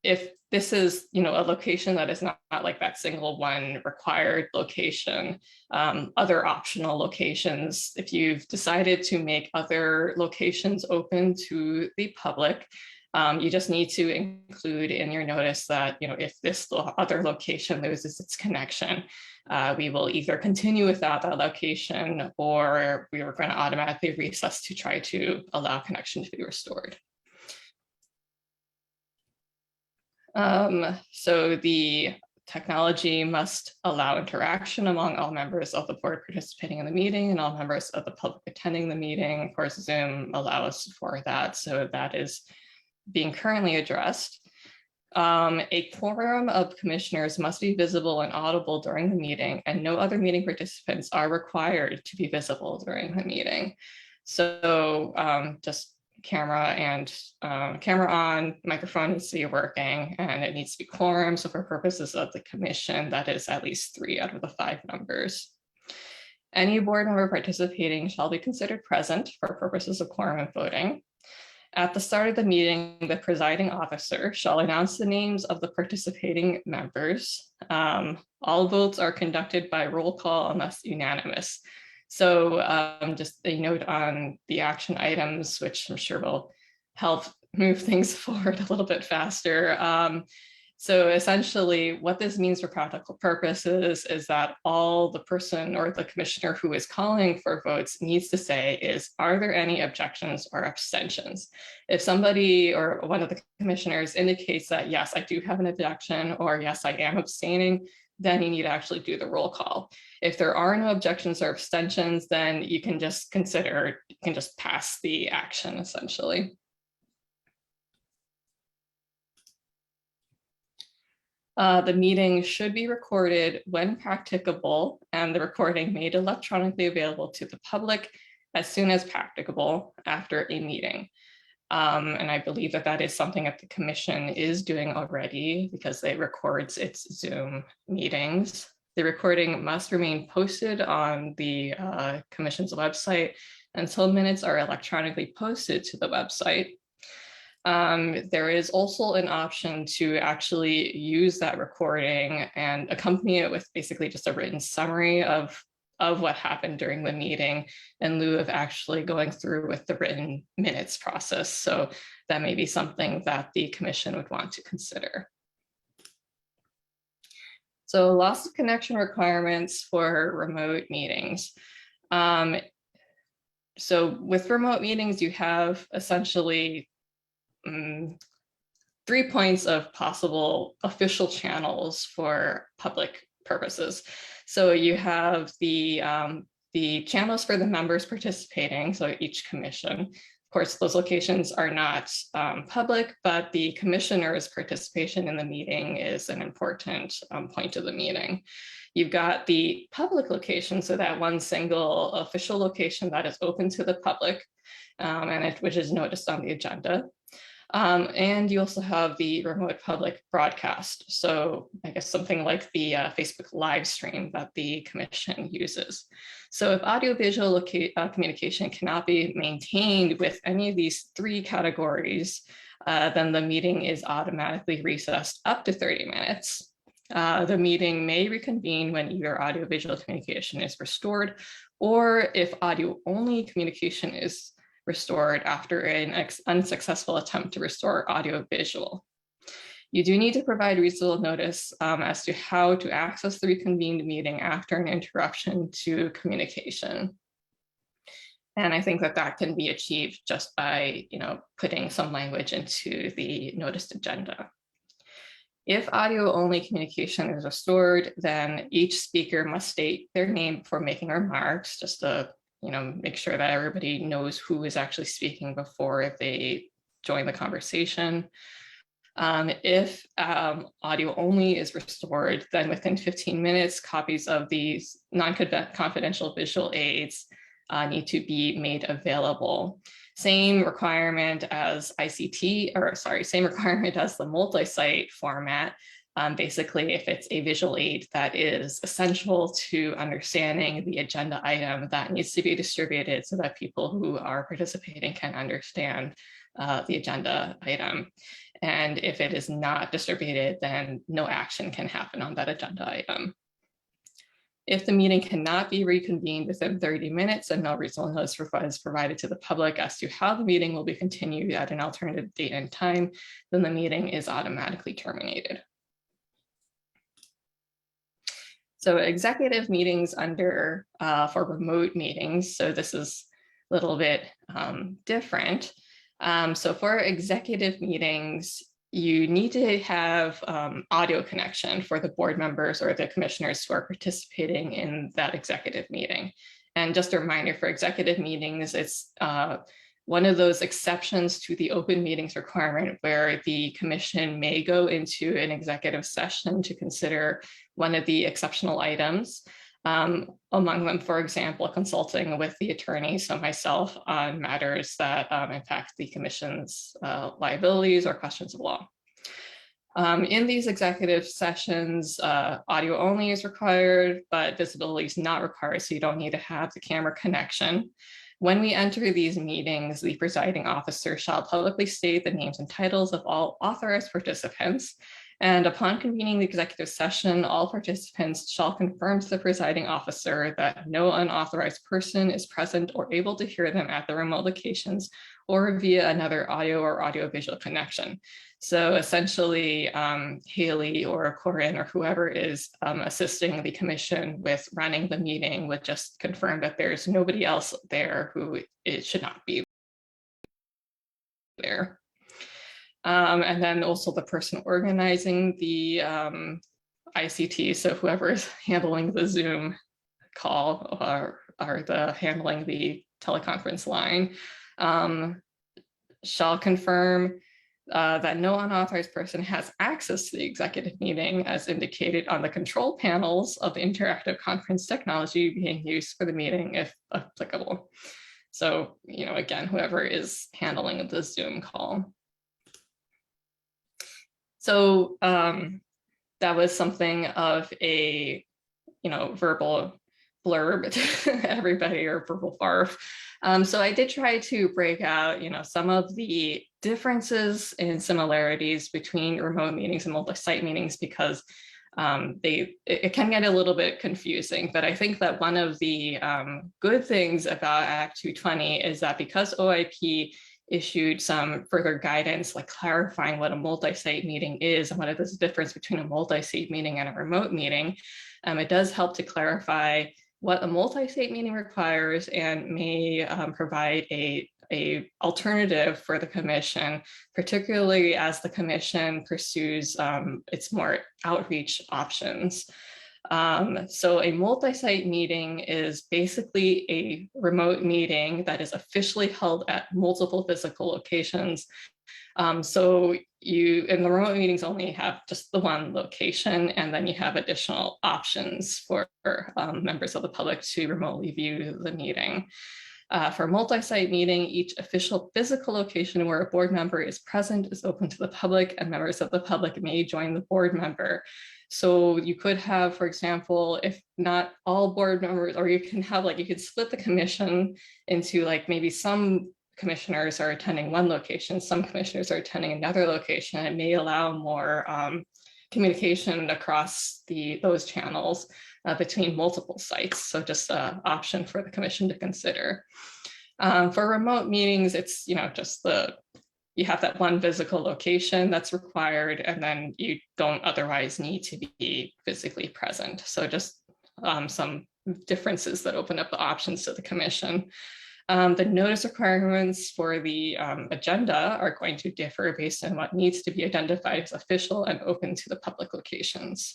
if this is, a location that is not like that single one required location, other optional locations, if you've decided to make other locations open to the public, you just need to include in your notice that, if this other location loses its connection, we will either continue without that location, or we are going to automatically recess to try to allow connection to be restored. So the technology must allow interaction among all members of the board participating in the meeting and all members of the public attending the meeting. Of course, Zoom allows for that, so that is being currently addressed. A quorum of commissioners must be visible and audible during the meeting, and no other meeting participants are required to be visible during the meeting. So just camera on, microphone needs to be working, and it needs to be quorum. So for purposes of the commission, that is at least 3 out of the 5 members. Any board member participating shall be considered present for purposes of quorum and voting. At the start of the meeting, the presiding officer shall announce the names of the participating members. All votes are conducted by roll call unless unanimous. So just a note on the action items, which I'm sure will help move things forward a little bit faster. So essentially what this means for practical purposes is that all the person or the commissioner who is calling for votes needs to say is, are there any objections or abstentions? If somebody or one of the commissioners indicates that, yes, I do have an objection, or yes, I am abstaining, then you need to actually do the roll call. If there are no objections or abstentions, then you can just pass the action essentially. The meeting should be recorded when practicable, and the recording made electronically available to the public as soon as practicable after a meeting. And I believe that is something that the commission is doing already, because it records its Zoom meetings. The recording must remain posted on the commission's website until minutes are electronically posted to the website. There is also an option to actually use that recording and accompany it with basically just a written summary of what happened during the meeting, in lieu of actually going through with the written minutes process. So that may be something that the commission would want to consider. So loss of connection requirements for remote meetings. So with remote meetings, you have essentially 3 points of possible official channels for public purposes. So you have the channels for the members participating, so each commission. Of course, those locations are not public, but the commissioner's participation in the meeting is an important point of the meeting. You've got the public location, so that one single official location that is open to the public, which is noticed on the agenda. And you also have the remote public broadcast. So I guess something like the Facebook live stream that the commission uses. So if audiovisual communication cannot be maintained with any of these 3 categories, then the meeting is automatically recessed up to 30 minutes. The meeting may reconvene when either audiovisual communication is restored or if audio only communication is restored after an unsuccessful attempt to restore audio visual. You do need to provide reasonable notice as to how to access the reconvened meeting after an interruption to communication. And I think that that can be achieved just by, putting some language into the noticed agenda. If audio only communication is restored, then each speaker must state their name before making remarks, just to, make sure that everybody knows who is actually speaking before they join the conversation. If audio only is restored, then within 15 minutes, copies of these non-confidential visual aids need to be made available. Same requirement as same requirement as the multi-site format. Basically, if it's a visual aid that is essential to understanding the agenda item, that needs to be distributed so that people who are participating can understand the agenda item. And if it is not distributed, then no action can happen on that agenda item. If the meeting cannot be reconvened within 30 minutes and no reasonable notice is provided to the public as to how the meeting will be continued at an alternative date and time, then the meeting is automatically terminated. So executive meetings for remote meetings. So this is a little bit different. So for executive meetings, you need to have audio connection for the board members or the commissioners who are participating in that executive meeting. And just a reminder, for executive meetings, it's one of those exceptions to the open meetings requirement where the commission may go into an executive session to consider one of the exceptional items. Among them, for example, consulting with the attorney, so myself, on matters that impact the commission's liabilities or questions of law. In these executive sessions, audio only is required, but visibility is not required, so you don't need to have the camera connection. When we enter these meetings, the presiding officer shall publicly state the names and titles of all authorized participants. And upon convening the executive session, all participants shall confirm to the presiding officer that no unauthorized person is present or able to hear them at the remote locations or via another audio or audiovisual connection. So essentially, Haley or Corinne or whoever is assisting the commission with running the meeting would just confirm that there's nobody else there who it should not be there. And then also the person organizing the ICT, so whoever is handling the Zoom call or handling the teleconference line, shall confirm that no unauthorized person has access to the executive meeting as indicated on the control panels of the interactive conference technology being used for the meeting if applicable. So, again, whoever is handling the Zoom call. So that was something of a, verbal blurb to everybody, or verbal barf. So I did try to break out, some of the differences and similarities between remote meetings and multi-site meetings, because it can get a little bit confusing. But I think that one of the good things about Act 220 is that because OIP issued some further guidance, like clarifying what a multi-site meeting is and what is the difference between a multi-site meeting and a remote meeting, it does help to clarify what a multi-site meeting requires and may provide a alternative for the commission, particularly as the commission pursues its more outreach options. So a multi-site meeting is basically a remote meeting that is officially held at multiple physical locations. So you, in the remote meetings, only have just the one location, and then you have additional options for members of the public to remotely view the meeting. For a multi-site meeting, each official physical location where a board member is present is open to the public, and members of the public may join the board member. So you could have, for example, if not all board members, or you can have you could split the commission into maybe some commissioners are attending one location, some commissioners are attending another location. It may allow more communication across those channels between multiple sites. So just an option for the commission to consider. For remote meetings, it's just you have that one physical location that's required, and then you don't otherwise need to be physically present. So just some differences that open up the options to the commission. The notice requirements for the agenda are going to differ based on what needs to be identified as official and open to the public locations.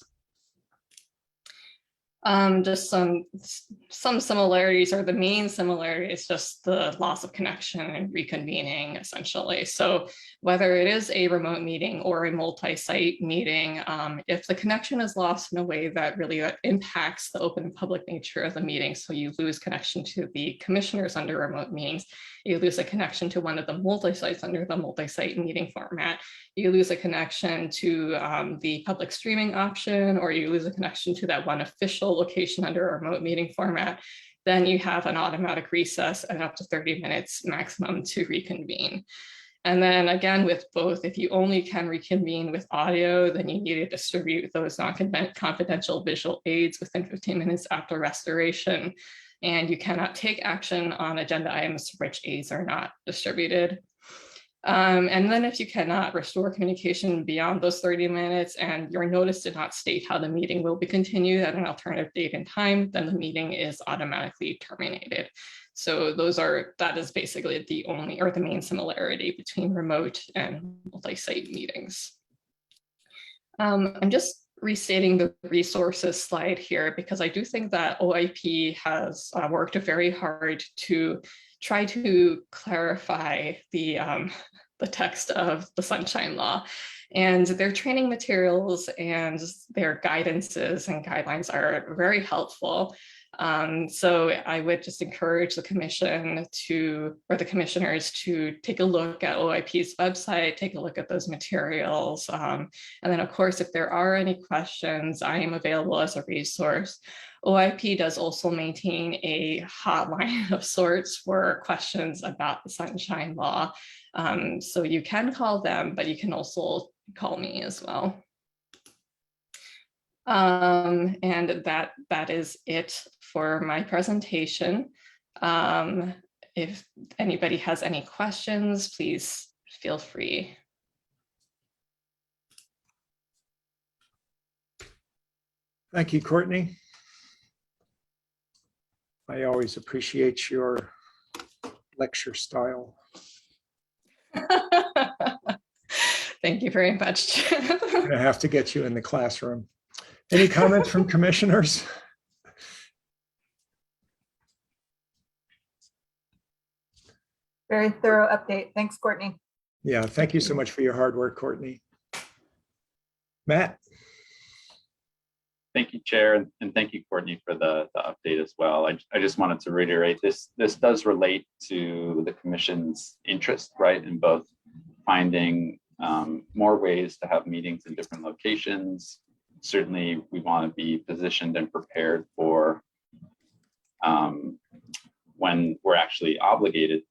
Just some similarities, or the main similarity is just the loss of connection and reconvening, essentially. So whether it is a remote meeting or a multi-site meeting, if the connection is lost in a way that really impacts the open and public nature of the meeting, so you lose connection to the commissioners under remote meetings, you lose a connection to one of the multi-sites under the multi-site meeting format, you lose a connection to the public streaming option, or you lose a connection to that one official location under a remote meeting format, then you have an automatic recess and up to 30 minutes maximum to reconvene. And then again, with both, if you only can reconvene with audio, then you need to distribute those non-confidential visual aids within 15 minutes after restoration. And you cannot take action on agenda items for which aids are not distributed. And then if you cannot restore communication beyond those 30 minutes and your notice did not state how the meeting will be continued at an alternative date and time, then the meeting is automatically terminated. So that is basically the only or the main similarity between remote and multi-site meetings. I'm just restating the resources slide here because I do think that OIP has worked very hard to try to clarify the text of the Sunshine Law. And their training materials and their guidances and guidelines are very helpful. So I would just encourage the commission or the commissioners to take a look at OIP's website, take a look at those materials. And then of course, if there are any questions, I am available as a resource. OIP does also maintain a hotline of sorts for questions about the Sunshine Law. So you can call them, but you can also call me as well. And that is it for my presentation. If anybody has any questions, please feel free. Thank you, Courtney. I always appreciate your lecture style. Thank you very much. I'm gonna have to get you in the classroom. Any comments from commissioners? Very thorough update. Thanks, Courtney. Yeah, thank you so much for your hard work, Courtney. Matt? Thank you, Chair, and thank you, Courtney, for the update as well. I just wanted to reiterate this does relate to the Commission's interest, right, in both finding more ways to have meetings in different locations. Certainly, we want to be positioned and prepared for when we're actually obligated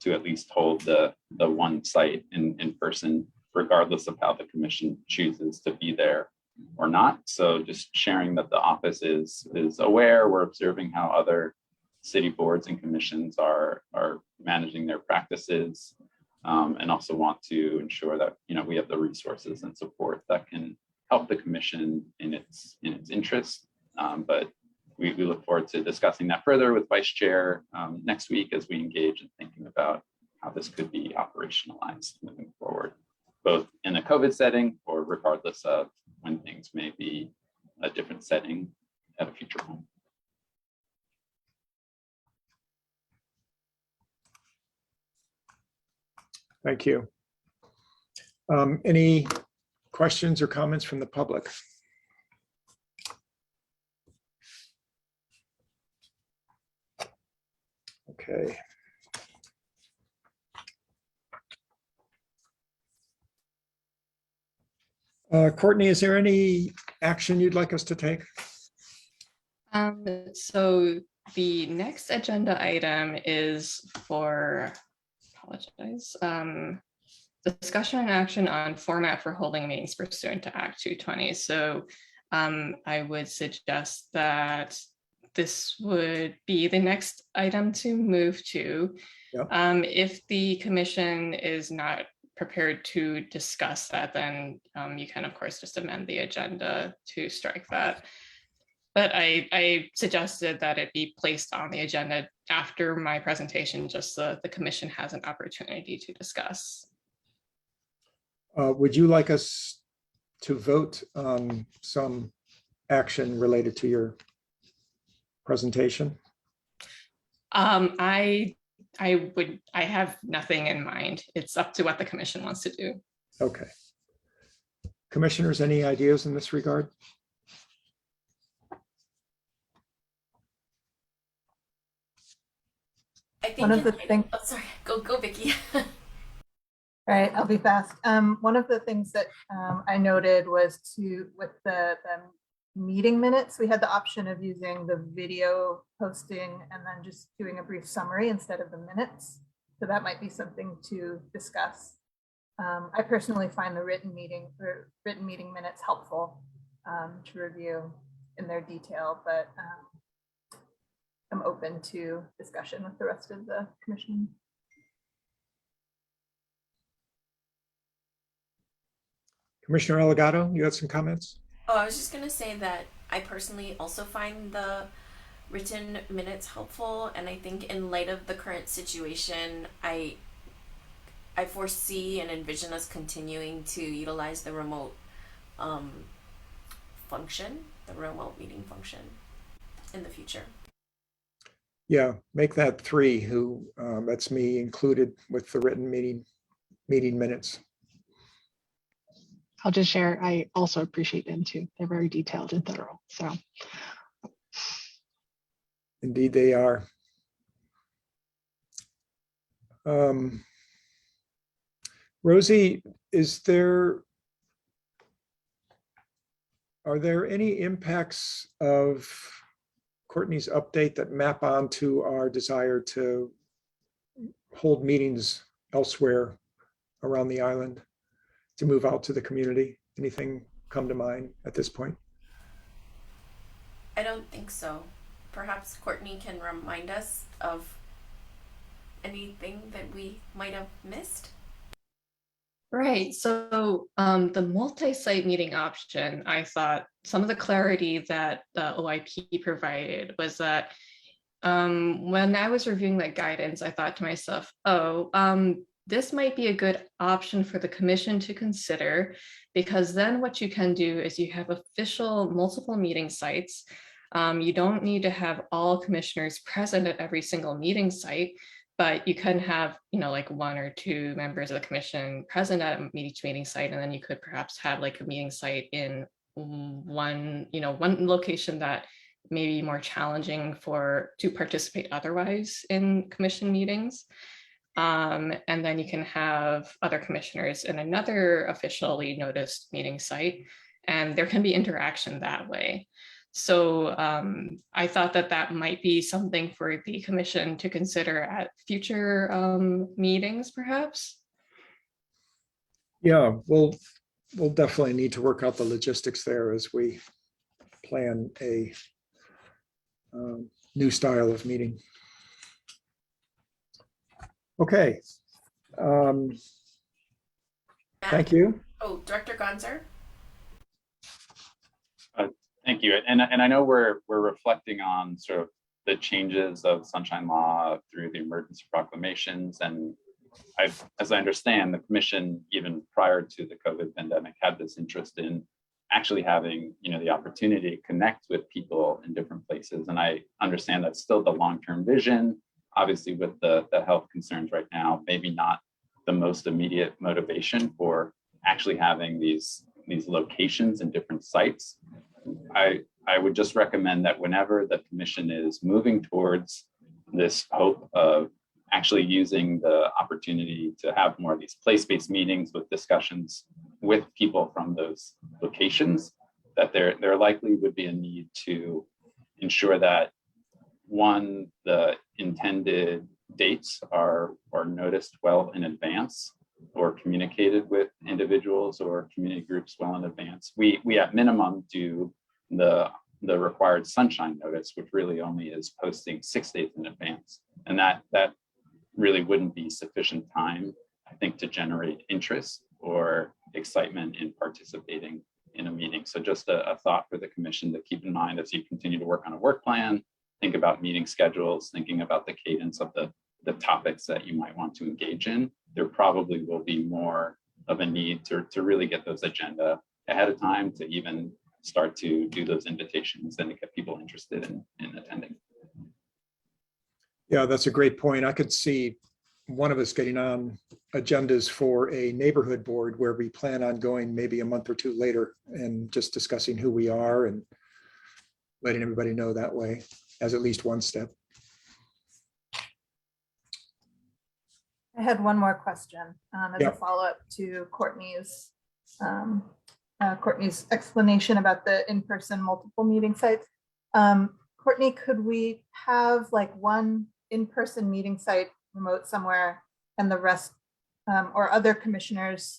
to at least hold the one site in person, regardless of how the Commission chooses to be there or not. So just sharing that the office is aware, we're observing how other city boards and commissions are managing their practices, and also want to ensure that we have the resources and support that can help the commission in its interest. But we look forward to discussing that further with Vice Chair next week as we engage in thinking about how this could be operationalized moving forward, both in a COVID setting or regardless of when things may be a different setting at a future home. Thank you. Any questions or comments from the public? Okay. Courtney, is there any action you'd like us to take? So the next agenda item is for, apologize, discussion and action on format for holding meetings pursuant to Act 220. So I would suggest that this would be the next item to move to. Yep. If the commission is not prepared to discuss that, then you can, of course, just amend the agenda to strike that. But I suggested that it be placed on the agenda after my presentation, just so that the commission has an opportunity to discuss. Would you like us to vote on some action related to your presentation? I have nothing in mind. It's up to what the commission wants to do. Okay. Commissioners, any ideas in this regard? I think One of the things, oh, sorry, go Vicky. all right, I'll be fast. One of the things that I noted was with the meeting minutes, we had the option of using the video posting and then just doing a brief summary instead of the minutes. So that might be something to discuss. I personally find the written meeting minutes helpful to review in their detail, but I'm open to discussion with the rest of the commission. Commissioner Elagato, you had some comments? Oh, I was just gonna say that I personally also find the written minutes helpful, and I think in light of the current situation, I foresee and envision us continuing to utilize the remote function, the remote meeting function in the future. Yeah, make that 3 who, that's me included with the written meeting minutes. I'll just share, I also appreciate them too. They're very detailed and thorough. So Indeed, they are. Rosie, are there any impacts of Courtney's update that map onto our desire to hold meetings elsewhere around the island, to move out to the community? Anything come to mind at this point? I don't think so. Perhaps Courtney can remind us of anything that we might have missed. Right. So the multi-site meeting option, I thought some of the clarity that the OIP provided was that when I was reviewing that guidance, I thought to myself, this might be a good option for the commission to consider, because then what you can do is you have official multiple meeting sites. You don't need to have all commissioners present at every single meeting site, but you can have, like 1 or 2 members of the commission present at each meeting site, and then you could perhaps have like a meeting site in one location that may be more challenging to participate otherwise in commission meetings. And then you can have other commissioners in another officially noticed meeting site, and there can be interaction that way. So I thought that might be something for the commission to consider at future meetings, perhaps. Yeah, we'll definitely need to work out the logistics there as we plan a new style of meeting. Okay. Thank you. Oh, Director Gonzer? Thank you. And I know we're reflecting on sort of the changes of Sunshine Law through the emergency proclamations. And as I understand, the commission, even prior to the COVID pandemic, had this interest in actually having, the opportunity to connect with people in different places. And I understand that's still the long-term vision. Obviously, with the health concerns right now, maybe not the most immediate motivation for actually having these locations in different sites. I would just recommend that whenever the commission is moving towards this hope of actually using the opportunity to have more of these place-based meetings with discussions with people from those locations, that there likely would be a need to ensure that, one, the intended dates are noticed well in advance, or communicated with individuals or community groups well in advance. We at minimum do the required sunshine notice, which really only is posting 6 days in advance. And that really wouldn't be sufficient time, I think, to generate interest or excitement in participating in a meeting. So just a thought for the commission to keep in mind as you continue to work on a work plan, think about meeting schedules, thinking about the cadence of the topics that you might want to engage in. There probably will be more of a need to really get those agenda ahead of time to even start to do those invitations and to get people interested in attending. Yeah, that's a great point. I could see one of us getting on agendas for a neighborhood board where we plan on going maybe a month or two later and just discussing who we are and letting everybody know that way as at least one step. I had one more question as Yeah. a follow-up to Courtney's explanation about the in-person multiple meeting sites. Courtney, could we have like one in-person meeting site remote somewhere and the rest or other commissioners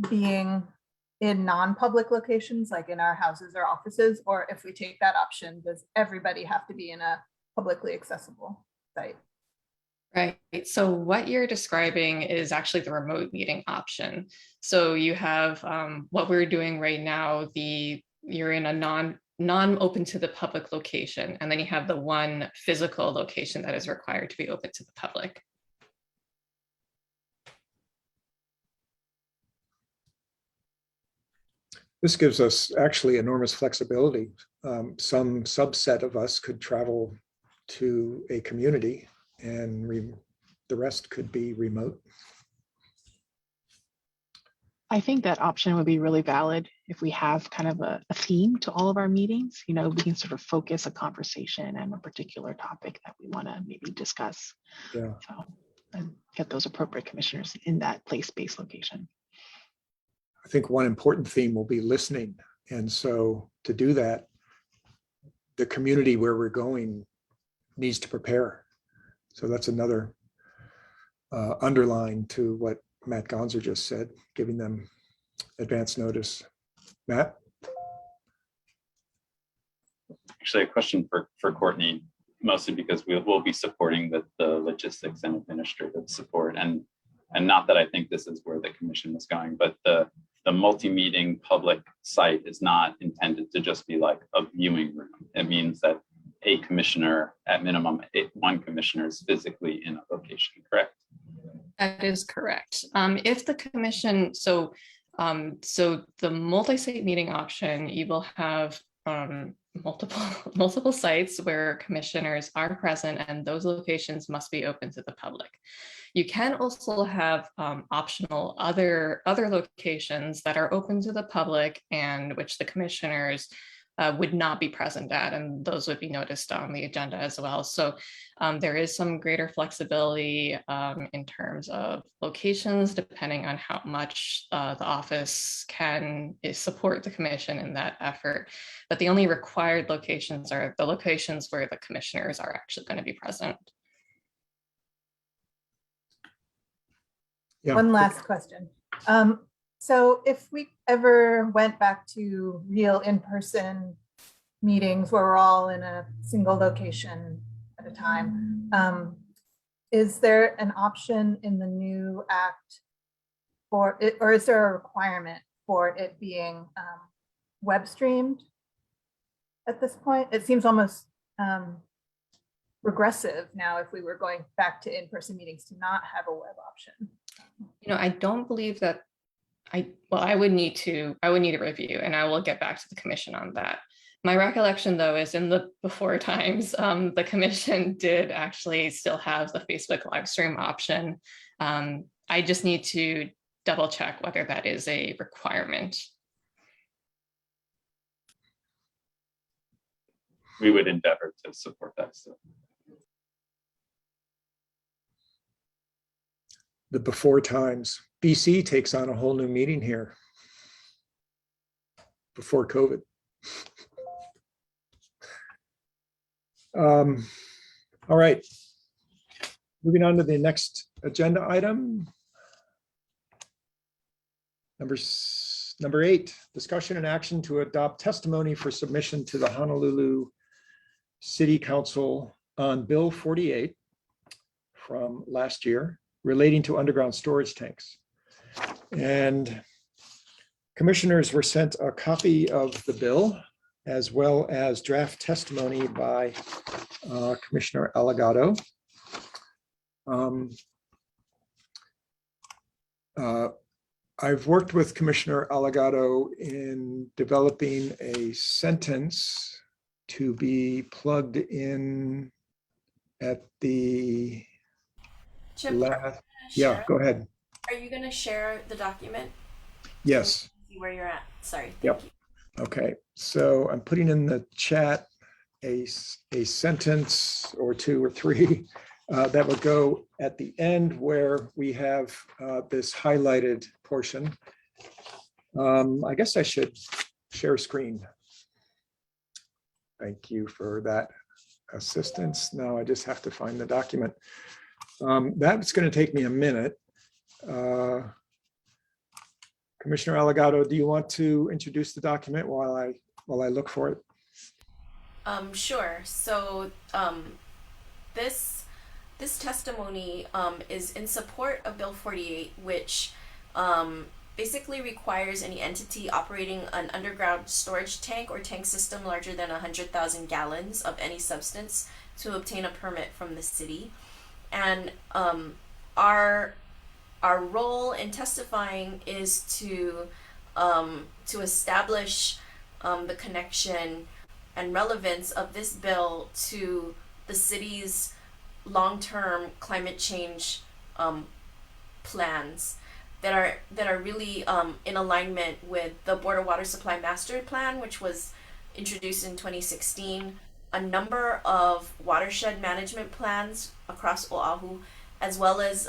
being in non-public locations, like in our houses or offices? Or if we take that option, does everybody have to be in a publicly accessible site? Right. So what you're describing is actually the remote meeting option. So you have what we're doing right now, you're in a non-open to the public location, and then you have the one physical location that is required to be open to the public. This gives us actually enormous flexibility. Some subset of us could travel to a community and the rest could be remote. I think that option would be really valid if we have kind of a theme to all of our meetings. You know, we can sort of focus a conversation on a particular topic that we want to maybe discuss. Yeah. So, and get those appropriate commissioners in that place-based location. I think one important theme will be listening. And so to do that, the community where we're going needs to prepare. So that's another underline to what Matt Gonzer just said, giving them advance notice. Matt? Actually, a question for Courtney, mostly because we'll be supporting the logistics and administrative support. And not that I think this is where the commission is going, but the multi-meeting public site is not intended to just be like a viewing room. It means that a commissioner, at minimum, one commissioner is physically in a location, correct? That is correct. If the commission, so the multi-site meeting option, you will have multiple sites where commissioners are present, and those locations must be open to the public. You can also have optional other locations that are open to the public and which the commissioners would not be present at, and those would be noticed on the agenda as well. So there is some greater flexibility in terms of locations, depending on how much the office can support the commission in that effort. But the only required locations are the locations where the commissioners are actually going to be present. Yeah. One last question. So if we ever went back to real in-person meetings where we're all in a single location at a time, is there an option in the new act for it, or is there a requirement for it being web streamed at this point? It seems almost regressive now if we were going back to in-person meetings to not have a web option. You know, I don't believe that I would need to review, and I will get back to the commission on that. My recollection, though, is in the before times, the commission did actually still have the Facebook live stream option. I just need to double check whether that is a requirement. We would endeavor to support that still. The before times. BC takes on a whole new meeting here before COVID. All right. Moving on to the next agenda item. Number 8, discussion and action to adopt testimony for submission to the Honolulu City Council on Bill 48 from last year relating to underground storage tanks. And commissioners were sent a copy of the bill as well as draft testimony by Commissioner Allegado. I've worked with Commissioner Allegado in developing a sentence to be plugged in at the Chip, are you last. gonna Yeah, share- go ahead. Are you gonna share the document? Yes. See where you're at. Sorry. Yep. Thank you. Okay, so I'm putting in the chat a sentence or 2 or 3 that would go at the end where we have this highlighted portion. I guess I should share screen. Thank you for that assistance. Now I just have to find the document. That's going to take me a minute. Commissioner Allegado, do you want to introduce the document while I look for it? Sure. So this testimony is in support of Bill 48, which basically requires any entity operating an underground storage tank or tank system larger than 100,000 gallons of any substance to obtain a permit from the city. And our role in testifying is to establish the connection and relevance of this bill to the city's long-term climate change plans that are really in alignment with the Board of Water Supply Master Plan, which was introduced in 2016, a number of watershed management plans across Oahu, as well as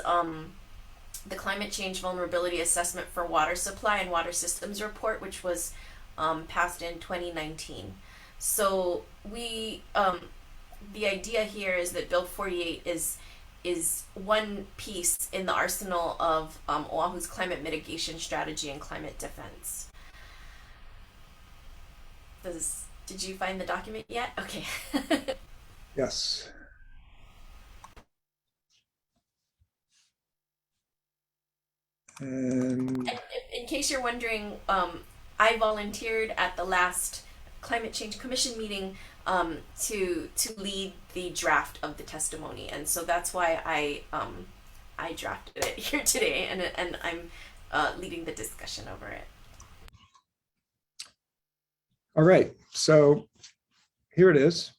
the Climate Change Vulnerability Assessment for Water Supply and Water Systems Report, which was passed in 2019. So we, the idea here is that Bill 48 is one piece in the arsenal of Oahu's climate mitigation strategy and climate defense. Did you find the document yet? Okay. Yes. And In case you're wondering, I volunteered at the last Climate Change Commission meeting to lead the draft of the testimony, and so that's why I drafted it here today, and I'm leading the discussion over it. all right, so here it is.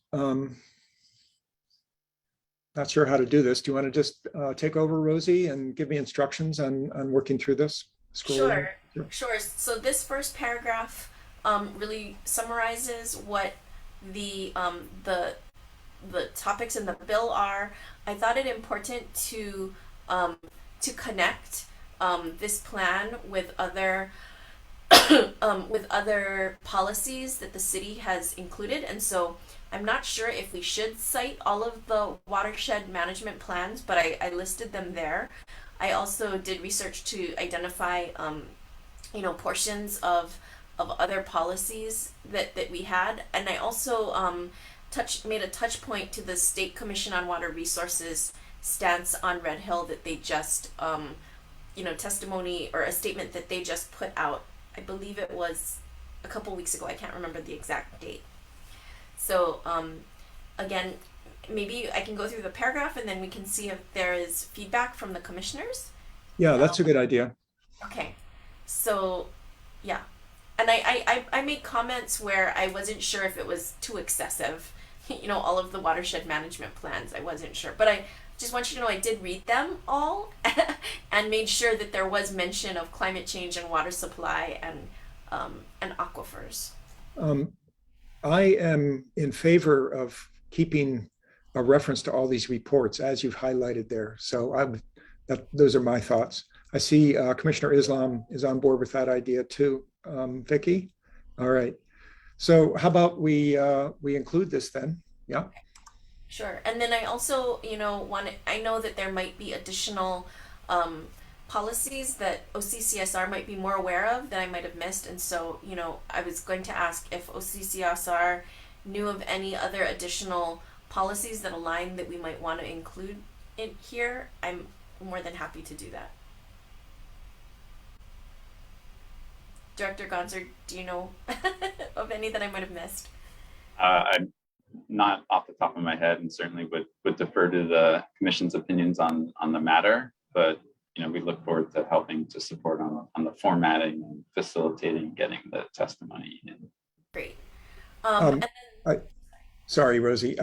Not sure how to do this. Do you want to just take over, Rosie, and give me instructions on working through this? Scrolling? Sure. So this first paragraph really summarizes what the topics in the bill are. I thought it important to connect this plan with other with other policies that the city has included, and so I'm not sure if we should cite all of the watershed management plans, but I listed them there. I also did research to identify portions of other policies that we had, and I also made a touch point to the State Commission on Water Resources stance on Red Hill that they just testimony or a statement that they just put out. I believe it was a couple weeks ago. I can't remember the exact date. So again, maybe I can go through the paragraph and then we can see if there is feedback from the commissioners. Yeah, that's a good idea. Okay, so yeah, and I made comments where I wasn't sure if it was too excessive, all of the watershed management plans. I wasn't sure, but I just want you to know I did read them all and made sure that there was mention of climate change and water supply and aquifers. I am in favor of keeping a reference to all these reports as you've highlighted there. So those are my thoughts. I see Commissioner Islam is on board with that idea too. Vicky? All right. So how about we include this then? Yeah. Sure. And then I also, I know that there might be additional policies that OCCSR might be more aware of that I might have missed. And so, I was going to ask if OCCSR knew of any other additional policies that align that we might want to include in here. I'm more than happy to do that. Director Gonzer, do you know of any that I might have missed? I'm not off the top of my head, and certainly would defer to the commission's opinions on the matter. But we look forward to helping to support on the formatting and facilitating getting the testimony in. Great. Um, Sorry, Rosie.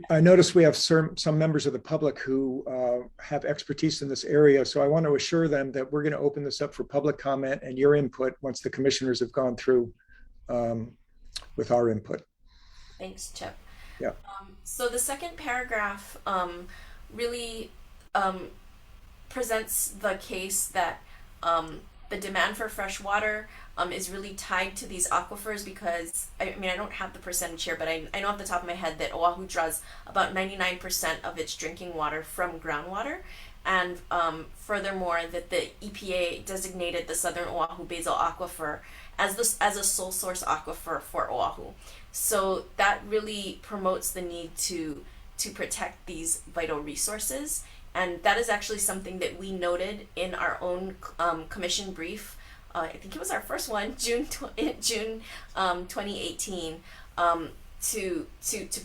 I noticed we have some members of the public who have expertise in this area. So I want to assure them that we're going to open this up for public comment and your input once the commissioners have gone through with our input. Thanks, Chip. Yeah. So the second paragraph really presents the case that the demand for fresh water is really tied to these aquifers, because I don't have the percentage here, but I know off the top of my head that Oahu draws about 99% of its drinking water from groundwater. And furthermore, that the EPA designated the Southern Oahu Basal Aquifer as a sole source aquifer for Oahu. So that really promotes the need to protect these vital resources. And that is actually something that we noted in our own commission brief. I think it was our first one, June 2018, to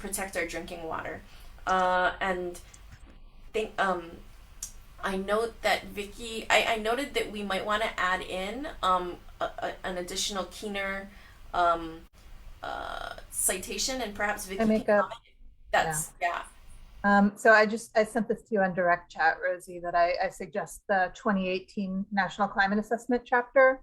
protect our drinking water. And I note that Vicky, I noted that we might want to add in an additional Keener citation, and perhaps Vicky make can a- comment. That's yeah. So I sent this to you on direct chat, Rosie, that I suggest the 2018 National Climate Assessment chapter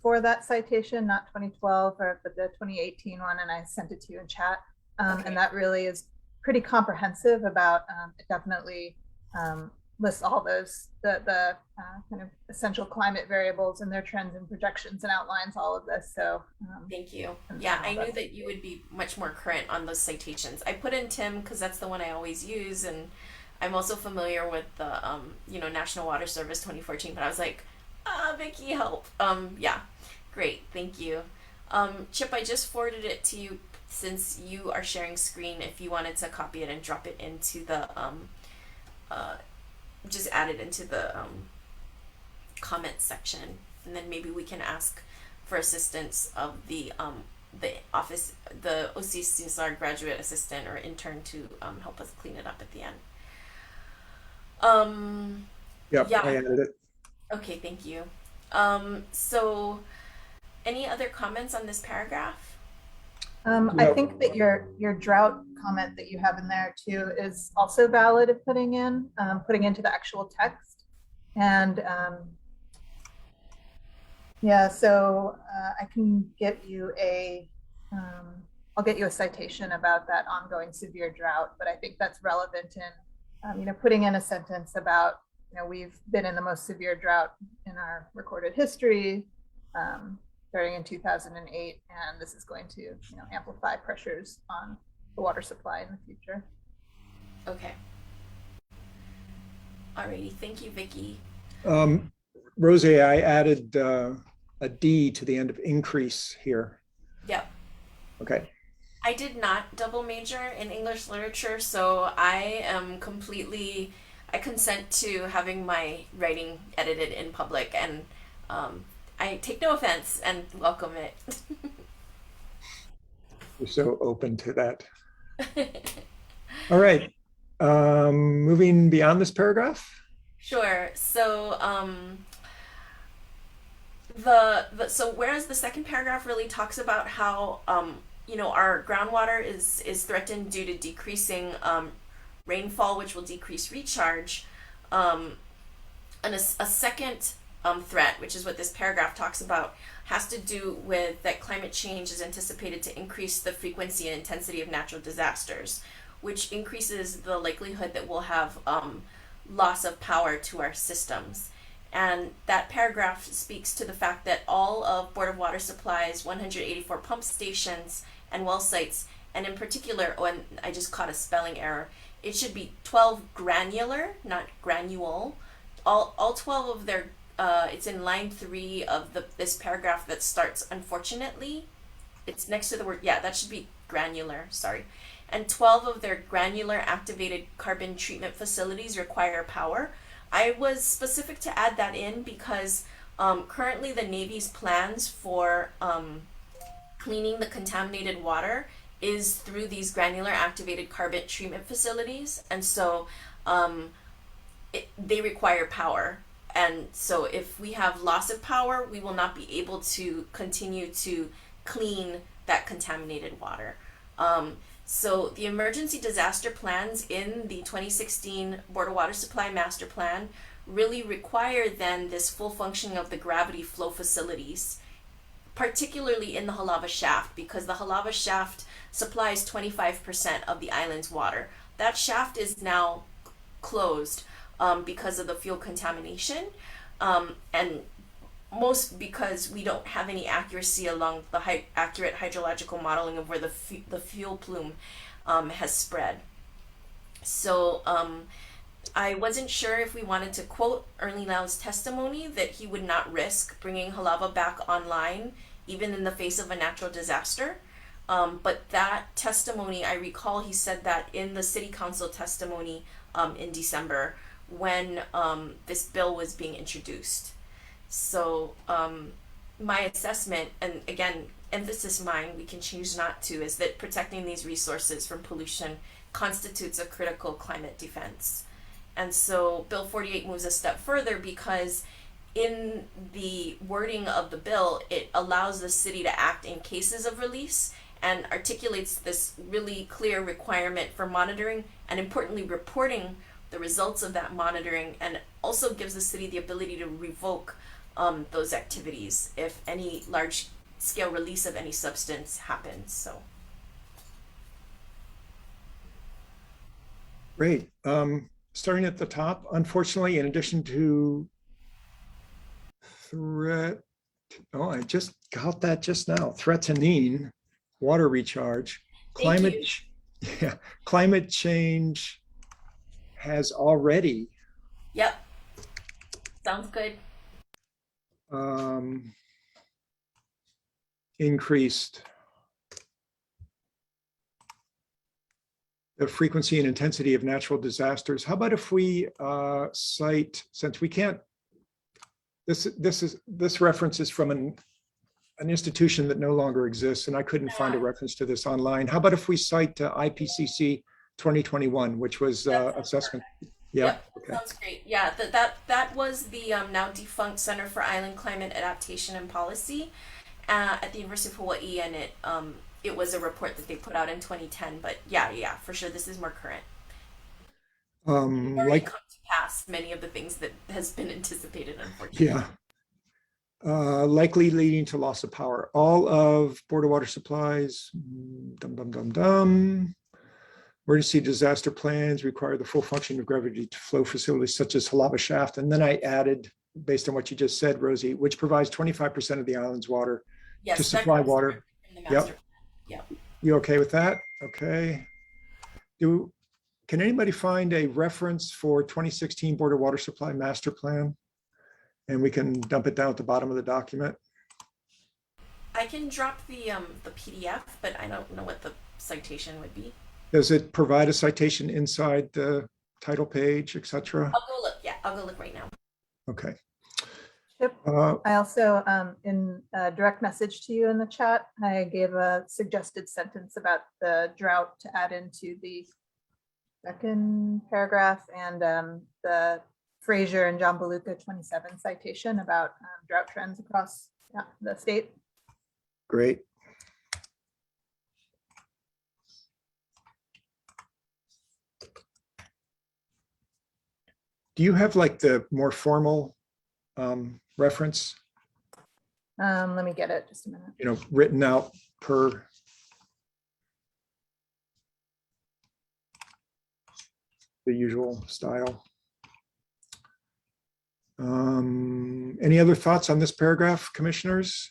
for that citation, not 2012, but the 2018 one, and I sent it to you in chat. Okay. And that really is pretty comprehensive about, it definitely lists all those, the kind of essential climate variables and their trends and projections, and outlines all of this. So Thank you. Yeah, I knew that you would be much more current on those citations. I put in Tim because that's the one I always use, and I'm also familiar with the National Water Service 2014. But I was like, Vicky, help. Yeah, great, thank you. Chip, I just forwarded it to you since you are sharing screen. If you wanted to copy it and drop it into the just add it into the comments section, and then maybe we can ask for assistance of the office, the OCCSR graduate assistant or intern to help us clean it up at the end. Yep, Yeah. I added it. Okay, thank you. So any other comments on this paragraph? I No. think that your drought comment that you have in there too is also valid of putting into the actual text. And yeah, so I can get you I'll get you a citation about that ongoing severe drought, but I think that's relevant in, putting in a sentence about, we've been in the most severe drought in our recorded history, starting in 2008, and this is going to amplify pressures on the water supply in the future. Okay. Alrighty, thank you, Vicky. Rosie, I added a D to the end of increase here. Yep. Okay. I did not double major in English literature, so I consent to having my writing edited in public, and I take no offense and welcome it. We're so open to that. All right. Moving beyond this paragraph. Sure. So so whereas the second paragraph really talks about how our groundwater is threatened due to decreasing rainfall, which will decrease recharge, and a second threat, which is what this paragraph talks about, has to do with that climate change is anticipated to increase the frequency and intensity of natural disasters, which increases the likelihood that we'll have loss of power to our systems. And that paragraph speaks to the fact that all of Board of Water Supply's 184 pump stations and well sites, and in particular, and I just caught a spelling error, it should be 12 granular, not granule. All 12 of their it's in line 3 of this paragraph that starts unfortunately. It's next to the word, yeah, that should be granular, sorry. And 12 of their granular activated carbon treatment facilities require power. I was specific to add that in because currently the Navy's plans for cleaning the contaminated water is through these granular activated carbon treatment facilities. And so they require power. And so if we have loss of power, we will not be able to continue to clean that contaminated water. So the emergency disaster plans in the 2016 Board of Water Supply Master Plan really require then this full functioning of the gravity flow facilities, particularly in the Halava Shaft, because the Halava Shaft supplies 25% of the island's water. That shaft is now closed because of the fuel contamination, and most because we don't have any accuracy along the accurate hydrological modeling of where the fuel plume has spread. So I wasn't sure if we wanted to quote Ernie Lau's testimony that he would not risk bringing Halava back online even in the face of a natural disaster. But that testimony, I recall he said that in the city council testimony in December when this bill was being introduced. So my assessment, and again, emphasis mine, we can choose not to, is that protecting these resources from pollution constitutes a critical climate defense. And so Bill 48 moves a step further because in the wording of the bill, it allows the city to act in cases of release and articulates this really clear requirement for monitoring and importantly reporting the results of that monitoring, and also gives the city the ability to revoke those activities if any large scale release of any substance happens. So Great. Starting at the top, unfortunately, in addition to I just got that just now, threatening water recharge, climate change has already yep, sounds good. Increased the frequency and intensity of natural disasters. How about if we cite, since we can't, this reference is from an institution that no longer exists, and I couldn't find a reference to this online. How about if we cite IPCC 2021, which was assessment? Yep, okay. Sounds great. Yeah, that was the now defunct Center for Island Climate Adaptation and Policy at the University of Hawaii, and it was a report that they put out in 2010. But yeah, for sure, this is more current. Like come to pass many of the things that has been anticipated, unfortunately. Yeah. Likely leading to loss of power. All of Board of Water Supplies, emergency disaster plans require the full function of gravity flow facilities such as Halava Shaft. And then I added, based on what you just said, Rosie, which provides 25% of the island's water to supply water. Yep. You okay with that? Okay. Can anybody find a reference for 2016 Board of Water Supply Master Plan? And we can dump it down at the bottom of the document. I can drop the PDF, but I don't know what the citation would be. Does it provide a citation inside the title page, etc.? I'll go look. Yeah, I'll go look right now. Okay. Chip, I also, in a direct message to you in the chat, I gave a suggested sentence about the drought to add into the second paragraph, and the Fraser and John Beluga 27 citation about drought trends across the state. Great. Do you have like the more formal reference? Let me get it just a minute. Written out per. The usual style. Any other thoughts on this paragraph, commissioners?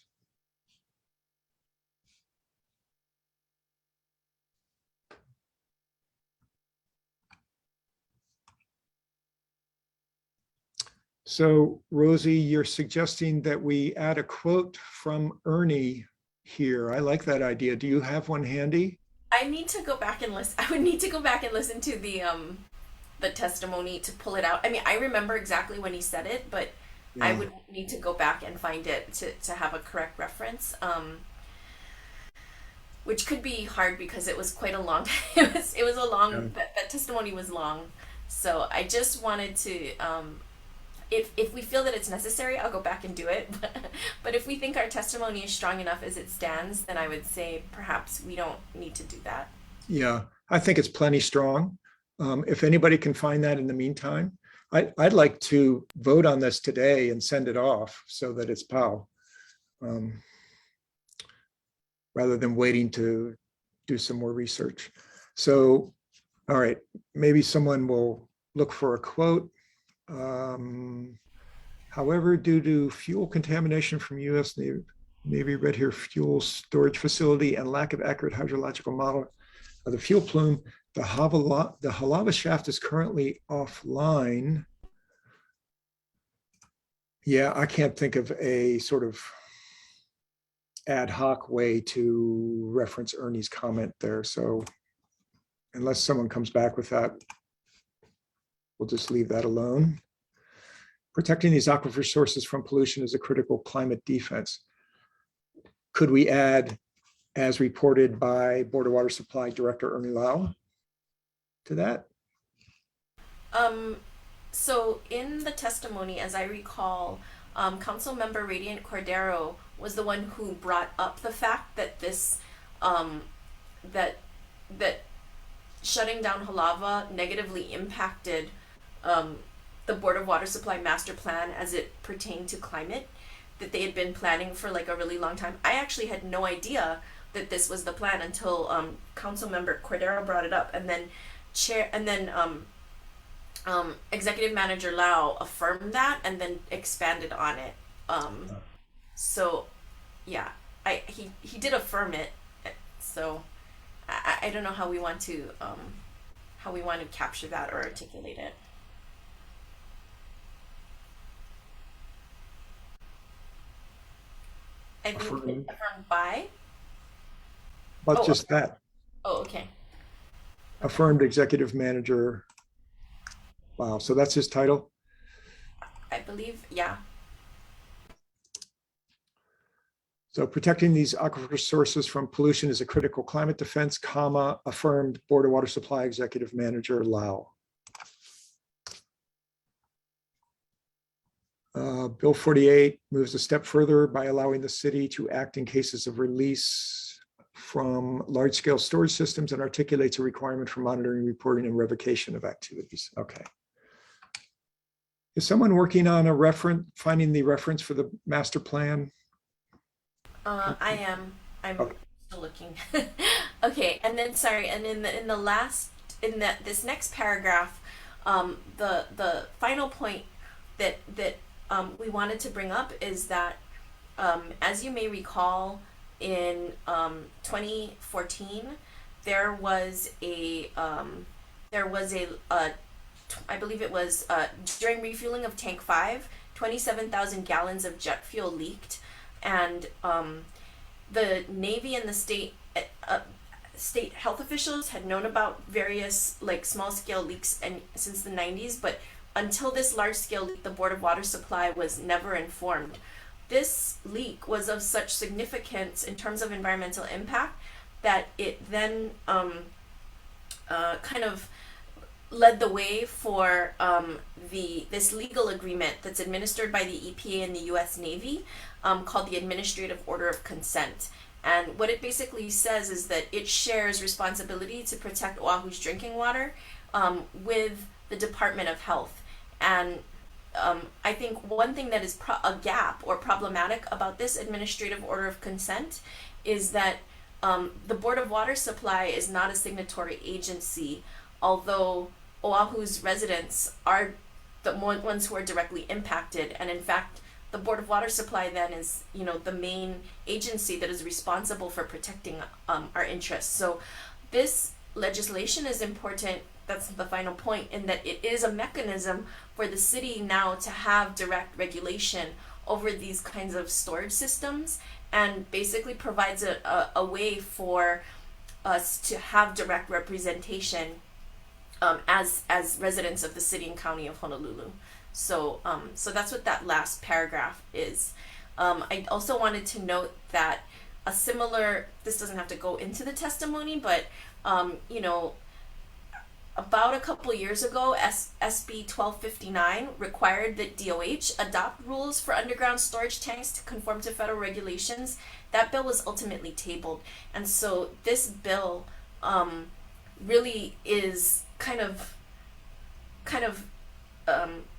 So Rosie, you're suggesting that we add a quote from Ernie here. I like that idea. Do you have one handy? I need to go back and listen. I would need to go back and listen to the testimony to pull it out. I mean, I remember exactly when he said it, but I Yeah. would need to go back and find it to have a correct reference. Which could be hard because it was quite a long it was a long Yeah. that testimony was long. So I just wanted to if we feel that it's necessary, I'll go back and do it. But if we think our testimony is strong enough as it stands, then I would say perhaps we don't need to do that. Yeah, I think it's plenty strong. If anybody can find that in the meantime, I'd like to vote on this today and send it off so that it's POW. Rather than waiting to do some more research. So, all right, maybe someone will look for a quote. However, due to fuel contamination from US Navy Red Hair fuel storage facility and lack of accurate hydrological model of the fuel plume, the Halava shaft is currently offline. Yeah, I can't think of a sort of ad hoc way to reference Ernie's comment there. So unless someone comes back with that, we'll just leave that alone. Protecting these aquifer sources from pollution is a critical climate defense. Could we add, as reported by Board of Water Supply Director Ernie Lau to that? So in the testimony, as I recall, Council Member Radiant Cordero was the one who brought up the fact that this that shutting down Halava negatively impacted the Board of Water Supply master plan as it pertained to climate that they had been planning for like a really long time. I actually had no idea that this was the plan until Council Member Cordero brought it up, and then Executive Manager Lau affirmed that and then expanded on it. So yeah, he did affirm it. So I don't know how we want to capture that or articulate it. I think Affirmed. affirmed by. But Oh, just that, Oh, okay. affirmed executive manager. Wow, so that's his title? I believe, yeah. So protecting these aquifer sources from pollution is a critical climate defense, comma, affirmed Board of Water Supply Executive Manager Lau. Bill 48 moves a step further by allowing the city to act in cases of release from large-scale storage systems and articulates a requirement for monitoring, reporting, and revocation of activities. Okay. Is someone working on a reference, finding the reference for the master plan? I am. I'm Okay. still looking. Okay, and then sorry, and in this next paragraph, the final point that we wanted to bring up is that as you may recall, in 2014, there was a I believe it was during refueling of tank 5, 27,000 gallons of jet fuel leaked, and the Navy and the state health officials had known about various like small scale leaks and since the 90s, but until this large scale leak, the Board of Water Supply was never informed. This leak was of such significance in terms of environmental impact that it then kind of led the way for this legal agreement that's administered by the EPA and the U.S. Navy called the Administrative Order of Consent. And what it basically says is that it shares responsibility to protect Oahu's drinking water with the Department of Health. And I think one thing that is a gap or problematic about this Administrative Order of Consent is that the Board of Water Supply is not a signatory agency, although Oahu's residents are the ones who are directly impacted. And in fact, the Board of Water Supply then is, the main agency that is responsible for protecting our interests. So this legislation is important that's the final point, in that it is a mechanism for the city now to have direct regulation over these kinds of storage systems, and basically provides a way for us to have direct representation as residents of the city and county of Honolulu. So that's what that last paragraph is. I also wanted to note that a similar, this doesn't have to go into the testimony, but about a couple years ago, SB 1259 required that DOH adopt rules for underground storage tanks to conform to federal regulations. That bill was ultimately tabled, and so this bill really is kind of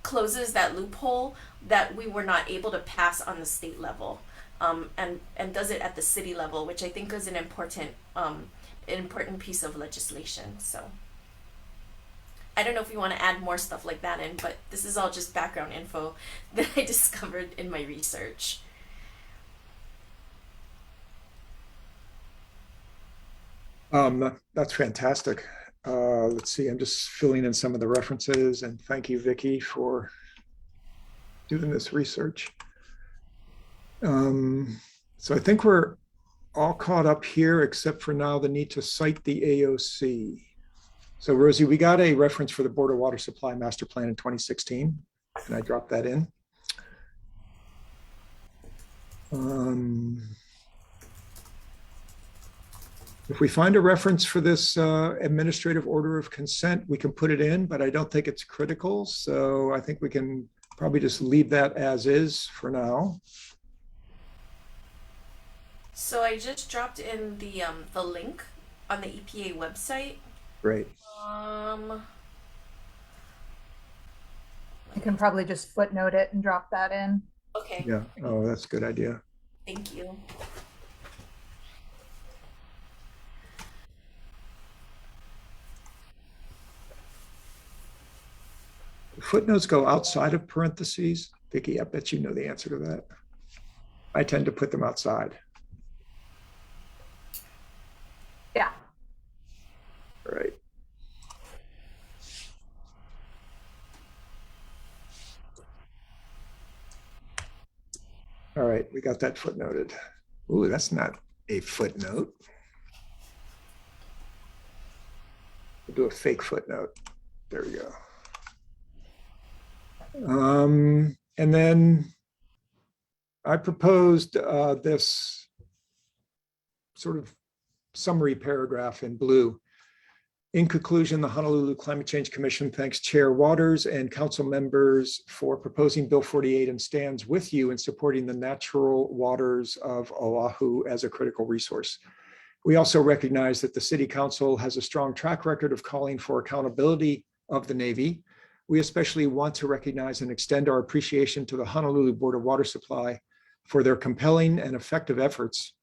closes that loophole that we were not able to pass on the state level, and does it at the city level, which I think is an important piece of legislation. So I don't know if you want to add more stuff like that in, but this is all just background info that I discovered in my research. That's fantastic. Let's see, I'm just filling in some of the references, and thank you, Vicky, for doing this research. So I think we're all caught up here, except for now the need to cite the AOC. So Rosie, we got a reference for the Board of Water Supply Master Plan in 2016, and I dropped that in. If we find a reference for this administrative order of consent, we can put it in, but I don't think it's critical. So I think we can probably just leave that as is for now. So I just dropped in the link on the EPA website. Great. You can probably just footnote it and drop that in. Okay. Yeah. Oh, that's a good idea. Thank you. Footnotes go outside of parentheses. Vicky, I bet you know the answer to that. I tend to put them outside. Yeah. All right. All right, we got that footnoted. Ooh, that's not a footnote. We'll do a fake footnote. There we go. And then I proposed this sort of summary paragraph in blue. In conclusion, the Honolulu Climate Change Commission thanks Chair Waters and council members for proposing Bill 48 and stands with you in supporting the natural waters of Oahu as a critical resource. We also recognize that the City Council has a strong track record of calling for accountability of the Navy. We especially want to recognize and extend our appreciation to the Honolulu Board of Water Supply for their compelling and effective efforts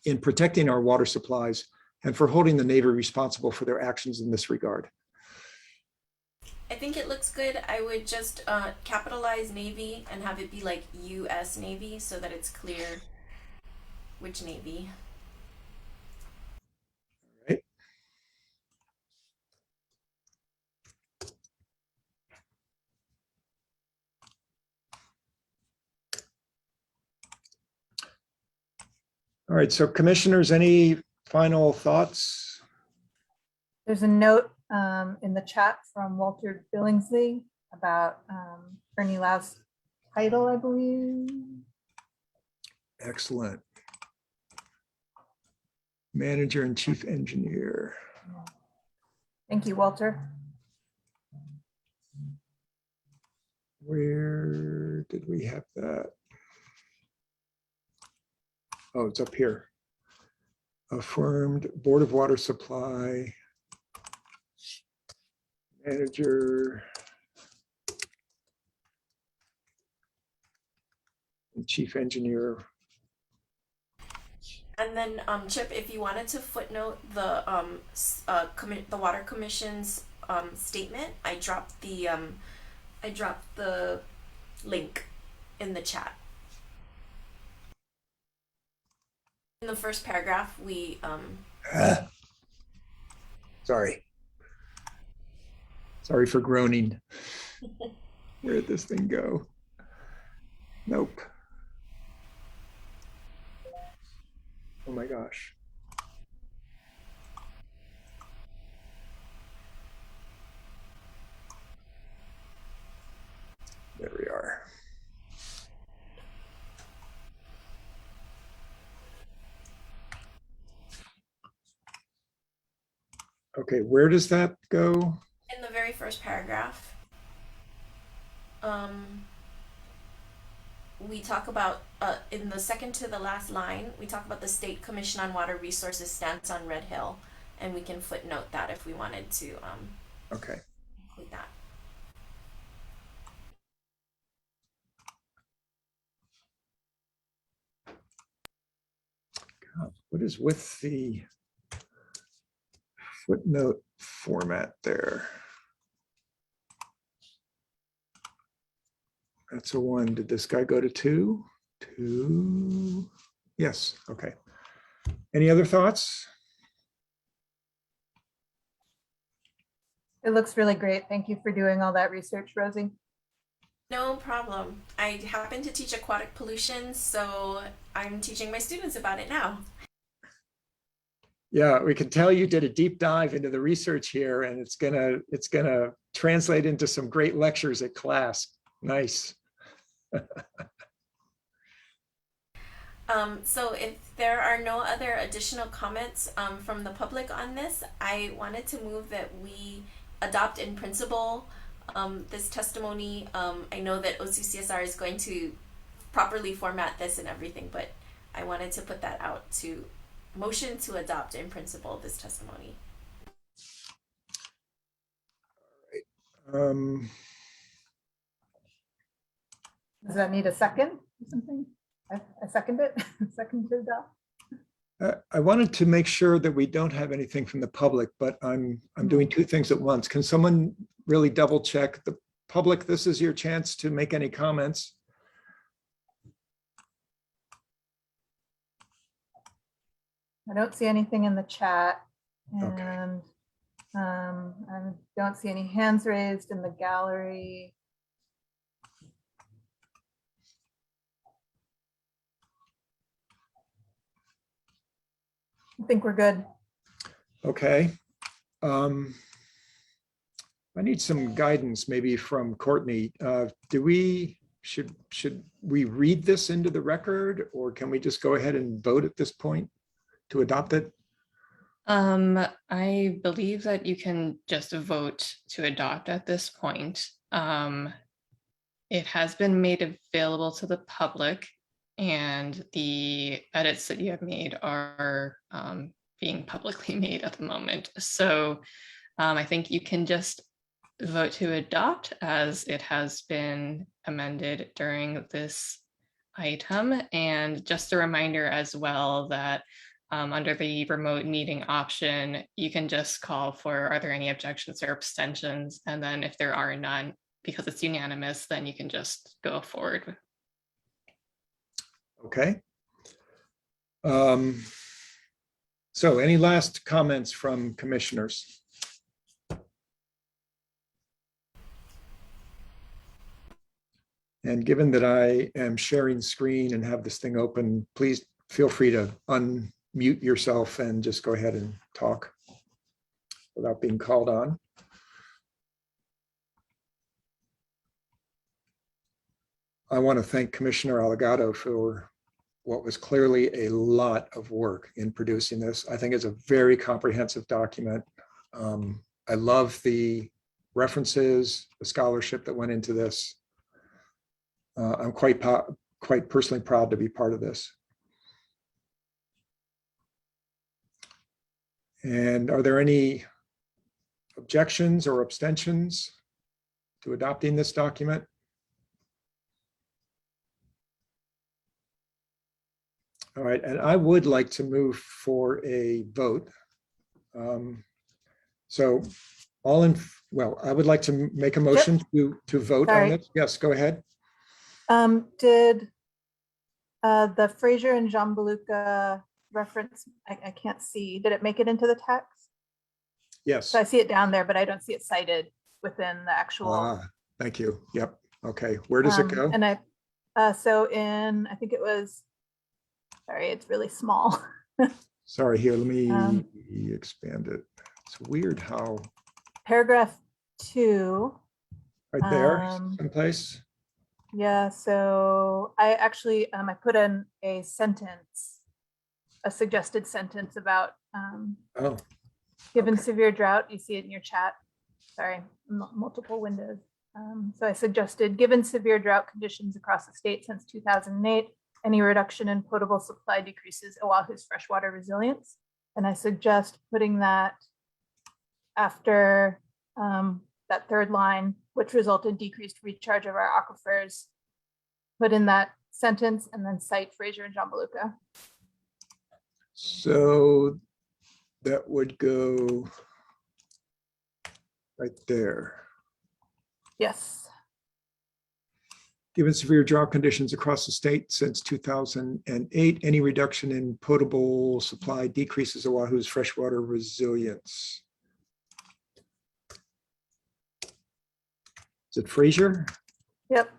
in protecting our water supplies and for holding the Navy responsible for their actions in this regard. I think it looks good. I would just capitalize Navy and have it be like U.S. Navy so that it's clear which Navy. Right. All right, so commissioners, any final thoughts? There's a note in the chat from Walter Billingsley about Ernie Lau's title, I believe. Excellent. Manager and Chief Engineer. Thank you, Walter. Where did we have that? Oh, it's up here. Affirmed Board of Water Supply Manager and Chief Engineer. And then, Chip, if you wanted to footnote the Water Commission's statement, I dropped the link in the chat. In the first paragraph, we Sorry. Sorry for groaning. Where'd this thing go? Nope. Oh my gosh. There we are. Okay, where does that go? In the very first paragraph, we talk about, in the second to the last line, we talk about the State Commission on Water Resources stance on Red Hill, and we can footnote that if we wanted to Okay. include that. What is with the footnote format there? That's a 1. Did this guy go to 2? 2. Yes. Okay. Any other thoughts? It looks really great. Thank you for doing all that research, Rosie. No problem. I happen to teach aquatic pollution, so I'm teaching my students about it now. Yeah, we can tell you did a deep dive into the research here, and it's gonna translate into some great lectures at class. Nice. So if there are no other additional comments from the public on this, I wanted to move that we adopt in principle this testimony. I know that OCCSR is going to properly format this and everything, but I wanted to put that out to motion to adopt in principle this testimony. Does that need a second or something? I second it. Second to adopt. I wanted to make sure that we don't have anything from the public, but I'm doing 2 things at once. Can someone really double check the public? This is your chance to make any comments. I don't see anything in the chat, Okay. and I don't see any hands raised in the gallery. I think we're good. Okay. I need some guidance maybe from Courtney. Should we read this into the record, or can we just go ahead and vote at this point to adopt it? I believe that you can just vote to adopt at this point. It has been made available to the public, and the edits that you have made are being publicly made at the moment. So I think you can just vote to adopt as it has been amended during this item. And just a reminder as well that under the remote meeting option, you can just call for, are there any objections or abstentions? And then if there are none, because it's unanimous, then you can just go forward. Okay. So any last comments from commissioners? And given that I am sharing screen and have this thing open, please feel free to unmute yourself and just go ahead and talk without being called on. I want to thank Commissioner Allegado for what was clearly a lot of work in producing this. I think it's a very comprehensive document. I love the references, the scholarship that went into this. I'm quite personally proud to be part of this. And are there any objections or abstentions to adopting this document? All right, and I would like to move for a vote. So I would like to make a motion to vote on Sorry. this. Yes, go ahead. Did the Fraser and Jean Beluga reference, I can't see, did it make it into the text? Yes. So I see it down there, but I don't see it cited. within the actual. Thank you. Yep. Okay. Where does it go? And so I think it was, sorry, it's really small. Sorry, here, let me Um, expand it. It's weird how, Paragraph 2. right there, Um, someplace. Yeah, so I actually, I put in a sentence, a suggested sentence about, Oh, given okay. severe drought, you see it in your chat, sorry, multiple windows. So I suggested, given severe drought conditions across the state since 2008, any reduction in potable supply decreases Oahu's freshwater resilience. And I suggest putting that after that third line, which resulted decreased recharge of our aquifers, put in that sentence and then cite Fraser and John Beluga. So that would go right there. Yes. Given severe drought conditions across the state since 2008, any reduction in potable supply decreases Oahu's freshwater resilience. Is it Fraser? Yep.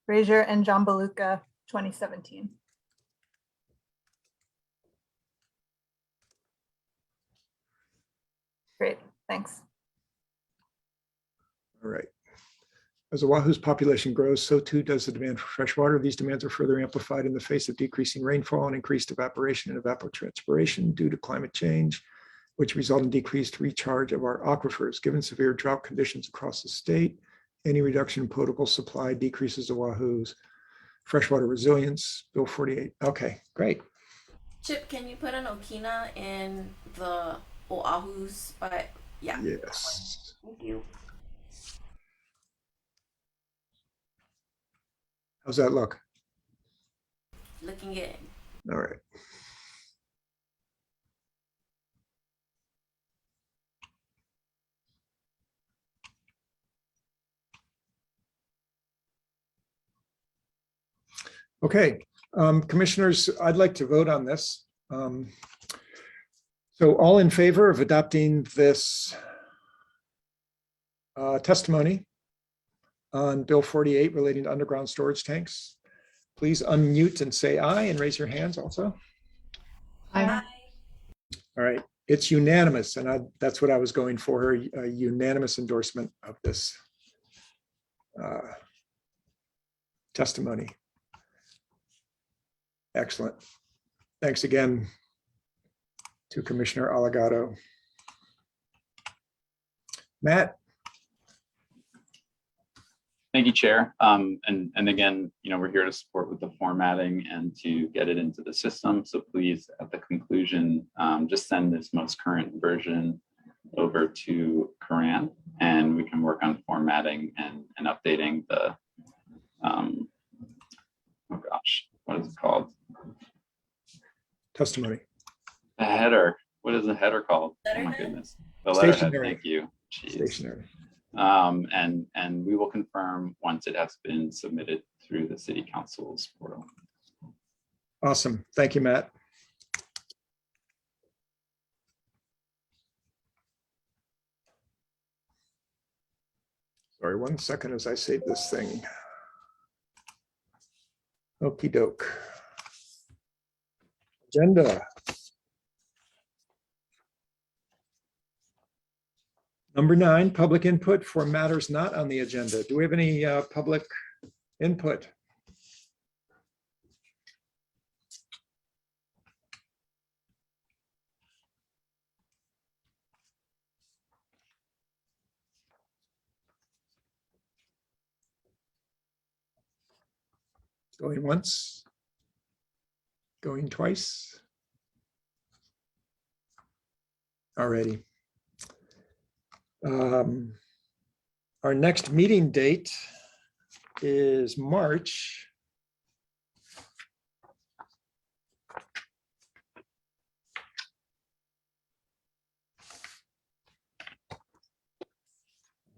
Fraser and John Beluga, 2017. Great, thanks. All right. As Oahu's population grows, so too does the demand for fresh water. These demands are further amplified in the face of decreasing rainfall and increased evaporation and evapotranspiration due to climate change, which result in decreased recharge of our aquifers. Given severe drought conditions across the state, any reduction in potable supply decreases Oahu's freshwater resilience. Bill 48. Okay, great. Chip, can you put an Okina in the Oahu's? But yeah. Yes. Thank you. How's that look? Looking good. All right. Okay, commissioners, I'd like to vote on this. So all in favor of adopting this testimony on Bill 48 relating to underground storage tanks, please unmute and say aye and raise your hands also. Aye. All right, it's unanimous, and that's what I was going for, a unanimous endorsement of this testimony. Excellent. Thanks again to Commissioner Allegado. Matt? Thank you, Chair. And again, we're here to support with the formatting and to get it into the system. So please, at the conclusion, just send this most current version over to Karan, and we can work on formatting and updating the, oh gosh, what is it called? Testimony. The header. What is the header called? Oh my Letterhead? goodness. The letterhead. Stationery. Thank you. Jeez. Stationary. And we will confirm once it has been submitted through the City Council's portal. Awesome. Thank you, Matt. Sorry, 1 second as I save this thing. Okey doke. Agenda. Number 9, public input for matters not on the agenda. Do we have any public input? Going once? Going twice? Alrighty. Our next meeting date is March.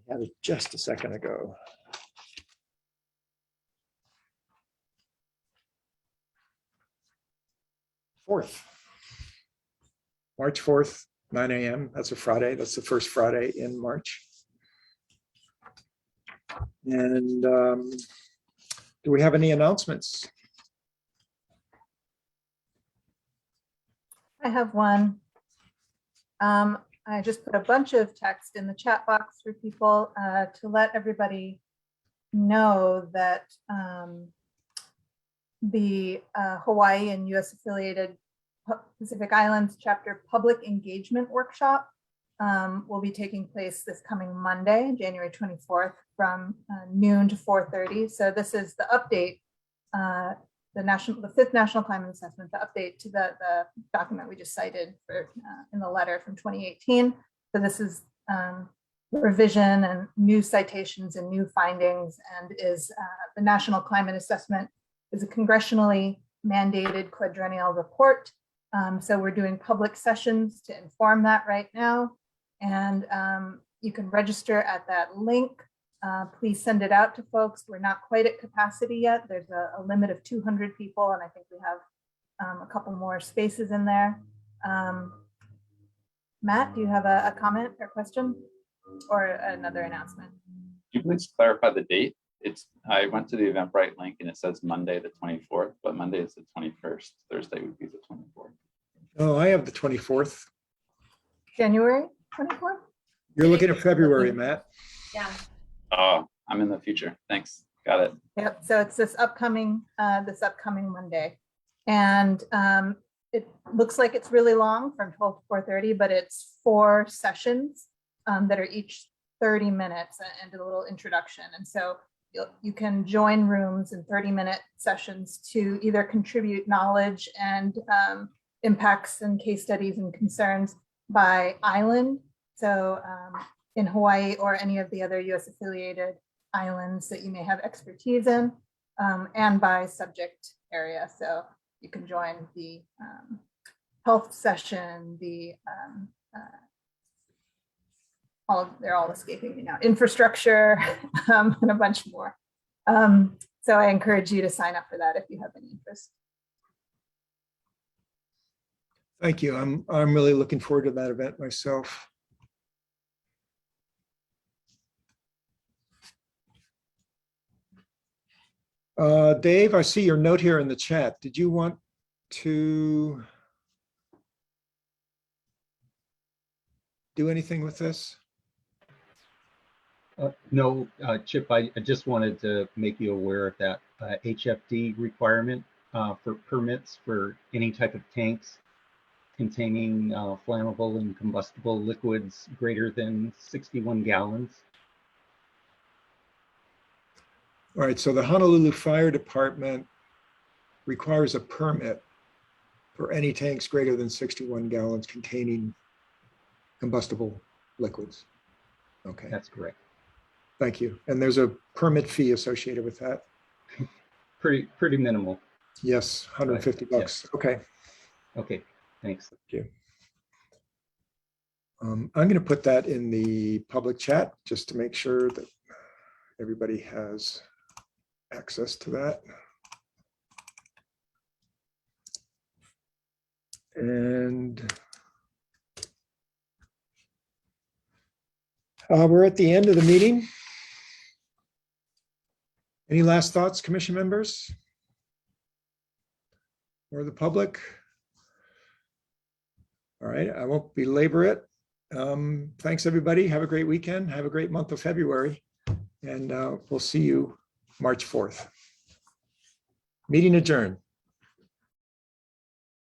I had it just a second ago. March 4th, 9 a.m. That's a Friday. That's the first Friday in March. And do we have any announcements? I have one. I just put a bunch of text in the chat box for people to let everybody know that the Hawaii and US affiliated Pacific Islands chapter public engagement workshop will be taking place this coming Monday, January 24th from noon to 4:30. So this is the update, the fifth National Climate Assessment, the update to the document we just cited for, in the letter from 2018. So this is revision and new citations and new findings, and is the National Climate Assessment is a congressionally mandated quadrennial report. So we're doing public sessions to inform that right now. And you can register at that link. Please send it out to folks. We're not quite at capacity yet. There's a limit of 200 people, and I think we have a couple more spaces in there. Matt, do you have a comment or question or another announcement? Could you please clarify the date? I went to the Eventbrite link and it says Monday, the 24th, but Monday is the 21st. Thursday would be the 24th. Oh, I have the 24th. January 24th? You're looking at February, Matt. Yeah. Oh, I'm in the future. Thanks. Got it. Yep, so it's this upcoming Monday. And it looks like it's really long from 12 to 4:30, but it's 4 sessions that are each 30 minutes and a little introduction. And so you can join rooms in 30-minute sessions to either contribute knowledge and impacts and case studies and concerns by island. So in Hawaii or any of the other US affiliated islands that you may have expertise in, and by subject area. So you can join the health session, the they're all escaping me now, infrastructure, and a bunch more. So I encourage you to sign up for that if you have any interest. Thank you. I'm really looking forward to that event myself. Dave, I see your note here in the chat. Did you want to do anything with this? No, Chip, I just wanted to make you aware of that HFD requirement for permits for any type of tanks containing flammable and combustible liquids greater than 61 gallons. All right, so the Honolulu Fire Department requires a permit for any tanks greater than 61 gallons containing combustible liquids. Okay. That's correct. Thank you. And there's a permit fee associated with that? Pretty minimal. Yes, 150 bucks. Okay. Okay, thanks. Thank you. I'm going to put that in the public chat just to make sure that everybody has access to that. And we're at the end of the meeting. Any last thoughts, commission members? Or the public? All right, I won't belabor it. Thanks, everybody. Have a great weekend. Have a great month of February. And we'll see you March 4th. Meeting adjourned.